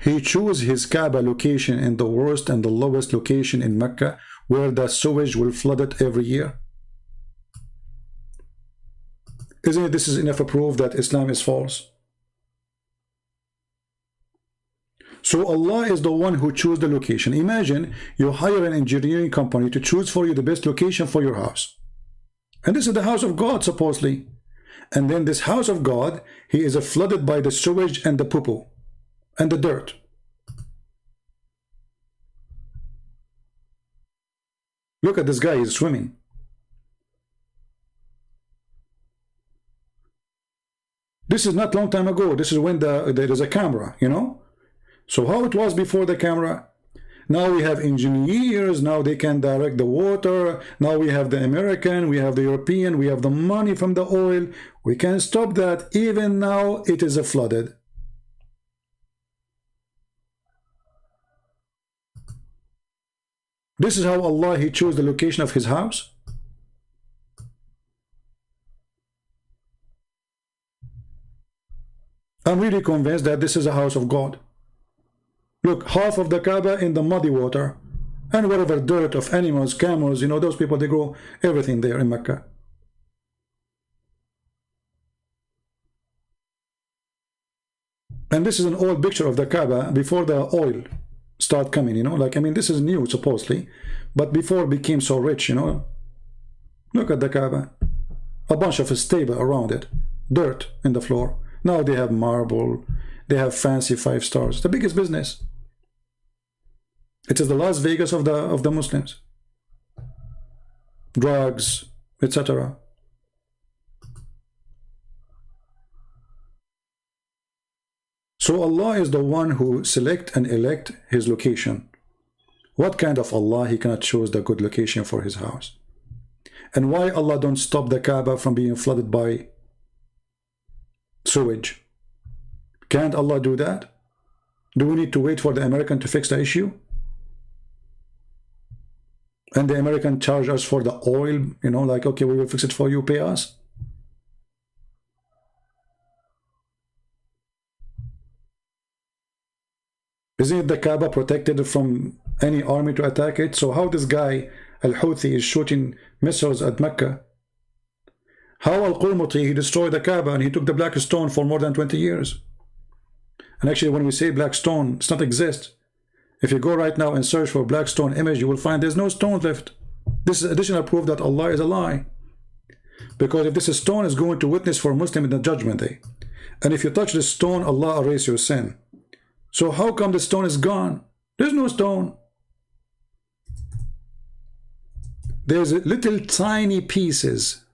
He chose his Kaaba location in the worst and the lowest location in Mecca, where the sewage will flood it every year. Isn't it this is enough proof that Islam is false? So Allah is the one who chose the location. Imagine you hire an engineering company to choose for you the best location for your house. And this is the house of God, supposedly. And then this house of God, he is flooded by the sewage and the poo-poo and the dirt. Look at this guy, he's swimming. This is not long time ago. This is when there is a camera, you know. So how it was before the camera? Now we have engineers. Now they can direct the water. Now we have the American. We have the European. We have the money from the oil. We can stop that. Even now it is flooded. This is how Allah, he chose the location of his house. I'm really convinced that this is a house of God. Look, half of the Kaaba in the muddy water, and whatever dirt of animals, camels, you know, those people, they grow everything there in Mecca. And this is an old picture of the Kaaba before the oil start coming, you know, like, I mean, this is new supposedly, but before it became so rich, you know. Look at the Kaaba, a bunch of stable around it, dirt in the floor. Now they have marble They have fancy 5 stars. The biggest business. It is the Las Vegas of the Muslims. Drugs, etc. So Allah is the one who select and elect his location. What kind of Allah he cannot choose the good location for his house? And why Allah don't stop the Kaaba from being flooded by sewage? Can't Allah do that? Do we need to wait for the American to fix the issue? And the American charge us for the oil, you know, like, okay, we will fix it for you, pay us. Isn't the Kaaba protected from any army to attack it? So how this guy, Al-Houthi, is shooting missiles at Mecca? How Al-Qurmuti, he destroyed the Kaaba and he took the black stone for more than 20 years. And actually, when we say black stone, it's not exist. If you go right now and search for black stone image, you will find there's no stone left. This is additional proof that Allah is a lie. Because if this stone is going to witness for Muslim in the judgment day, and if you touch this stone, Allah erase your sin. So how come the stone is gone? There's no stone. There's little tiny pieces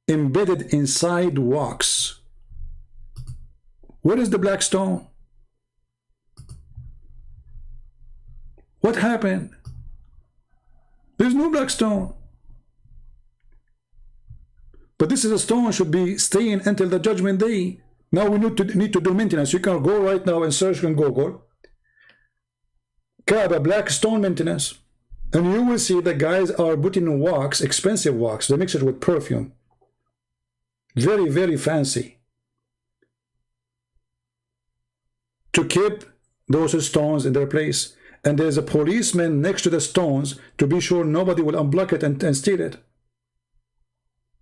embedded inside rocks. Where is the black stone? What happened? There's no black stone. But this is a stone should be staying until the judgment day. Now we need to do maintenance. You can go right now and search on Google Kaaba black stone maintenance, and you will see the guys are putting wax, expensive wax. They mix it with perfume. Very, very fancy. To keep those stones in their place. And there's a policeman next to the stones to be sure nobody will unblock it and steal it.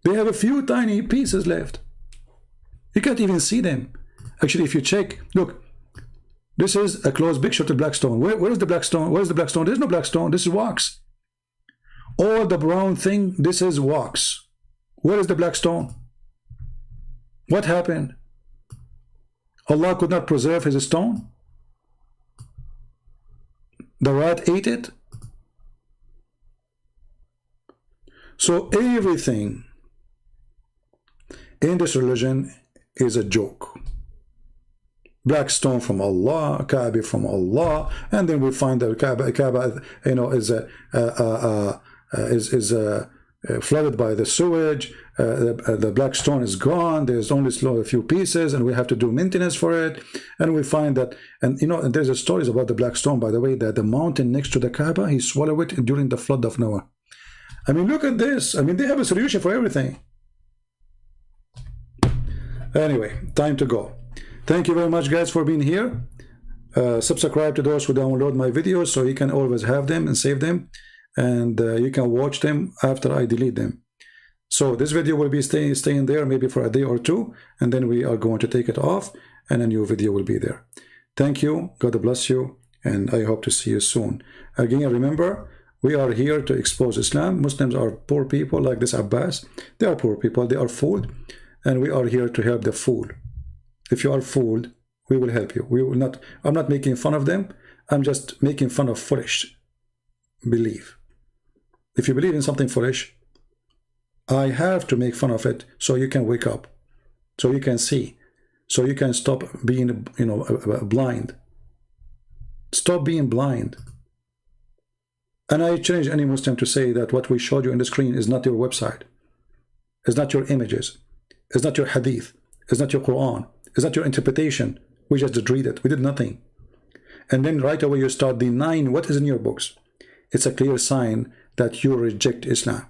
They have a few tiny pieces left. You can't even see them. Actually, if you check, look, this is a close picture of the black stone. Where is the black stone? Where is the black stone? There's no black stone. This is wax. All the brown thing, this is wax. Where is the black stone? What happened? Allah could not preserve his stone? The rat ate it? So everything in this religion is a joke. Black stone from Allah, Kaaba from Allah, and then we find that Kaaba, you know, is flooded by the sewage. The black stone is gone. There's only a few pieces, and we have to do maintenance for it. And we find that, and you know, and there's a stories about the black stone, by the way, that the mountain next to the Kaaba, he swallowed it during the flood of Noah. I mean, look at this. I mean, they have a solution for everything. Anyway, time to go. Thank you very much, guys, for being here. Subscribe to those who download my videos so you can always have them and save them, and you can watch them after I delete them. So this video will be staying there maybe for a day or two, and then we are going to take it off and a new video will be there. Thank you. God bless you, and I hope to see you soon. Again, remember, we are here to expose Islam. Muslims are poor people like this Abbas. They are poor people. They are fooled, and we are here to help the fool. If you are fooled, we will help you. We will not. I'm not making fun of them. I'm just making fun of foolish belief. If you believe in something foolish, I have to make fun of it so you can wake up, so you can see, so you can stop being, you know, blind. Stop being blind. And I challenge any Muslim to say that what we showed you on the screen is not your website, it's not your images, it's not your hadith, it's not your Quran, it's not your interpretation. We just read it. We did nothing. And then right away you start denying what is in your books. It's a clear sign that you reject Islam.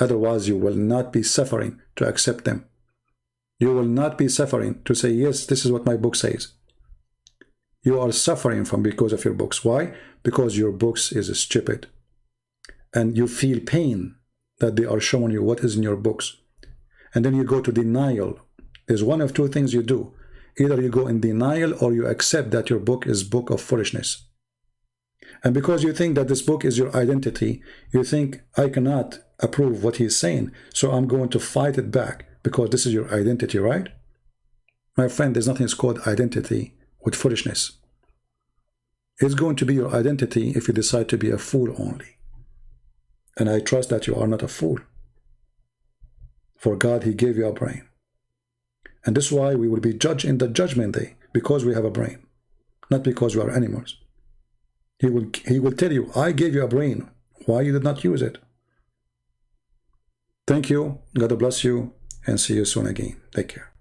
Otherwise, you will not be suffering to accept them. You will not be suffering to say, yes, this is what my book says. You are suffering from because of your books. Why? Because your books is stupid. And you feel pain that they are showing you what is in your books. And then you go to denial. There's one of two things you do. Either you go in denial or you accept that your book is book of foolishness. And because you think that this book is your identity, you think, I cannot approve what he's saying, so I'm going to fight it back because this is your identity, right? My friend, there's nothing called identity with foolishness. It's going to be your identity if you decide to be a fool only. And I trust that you are not a fool. For God, He gave you a brain. And this is why we will be judged in the judgment day, because we have a brain, not because we are animals. He will tell you, I gave you a brain. Why you did not use it? Thank you. God bless you, and see you soon again. Take care.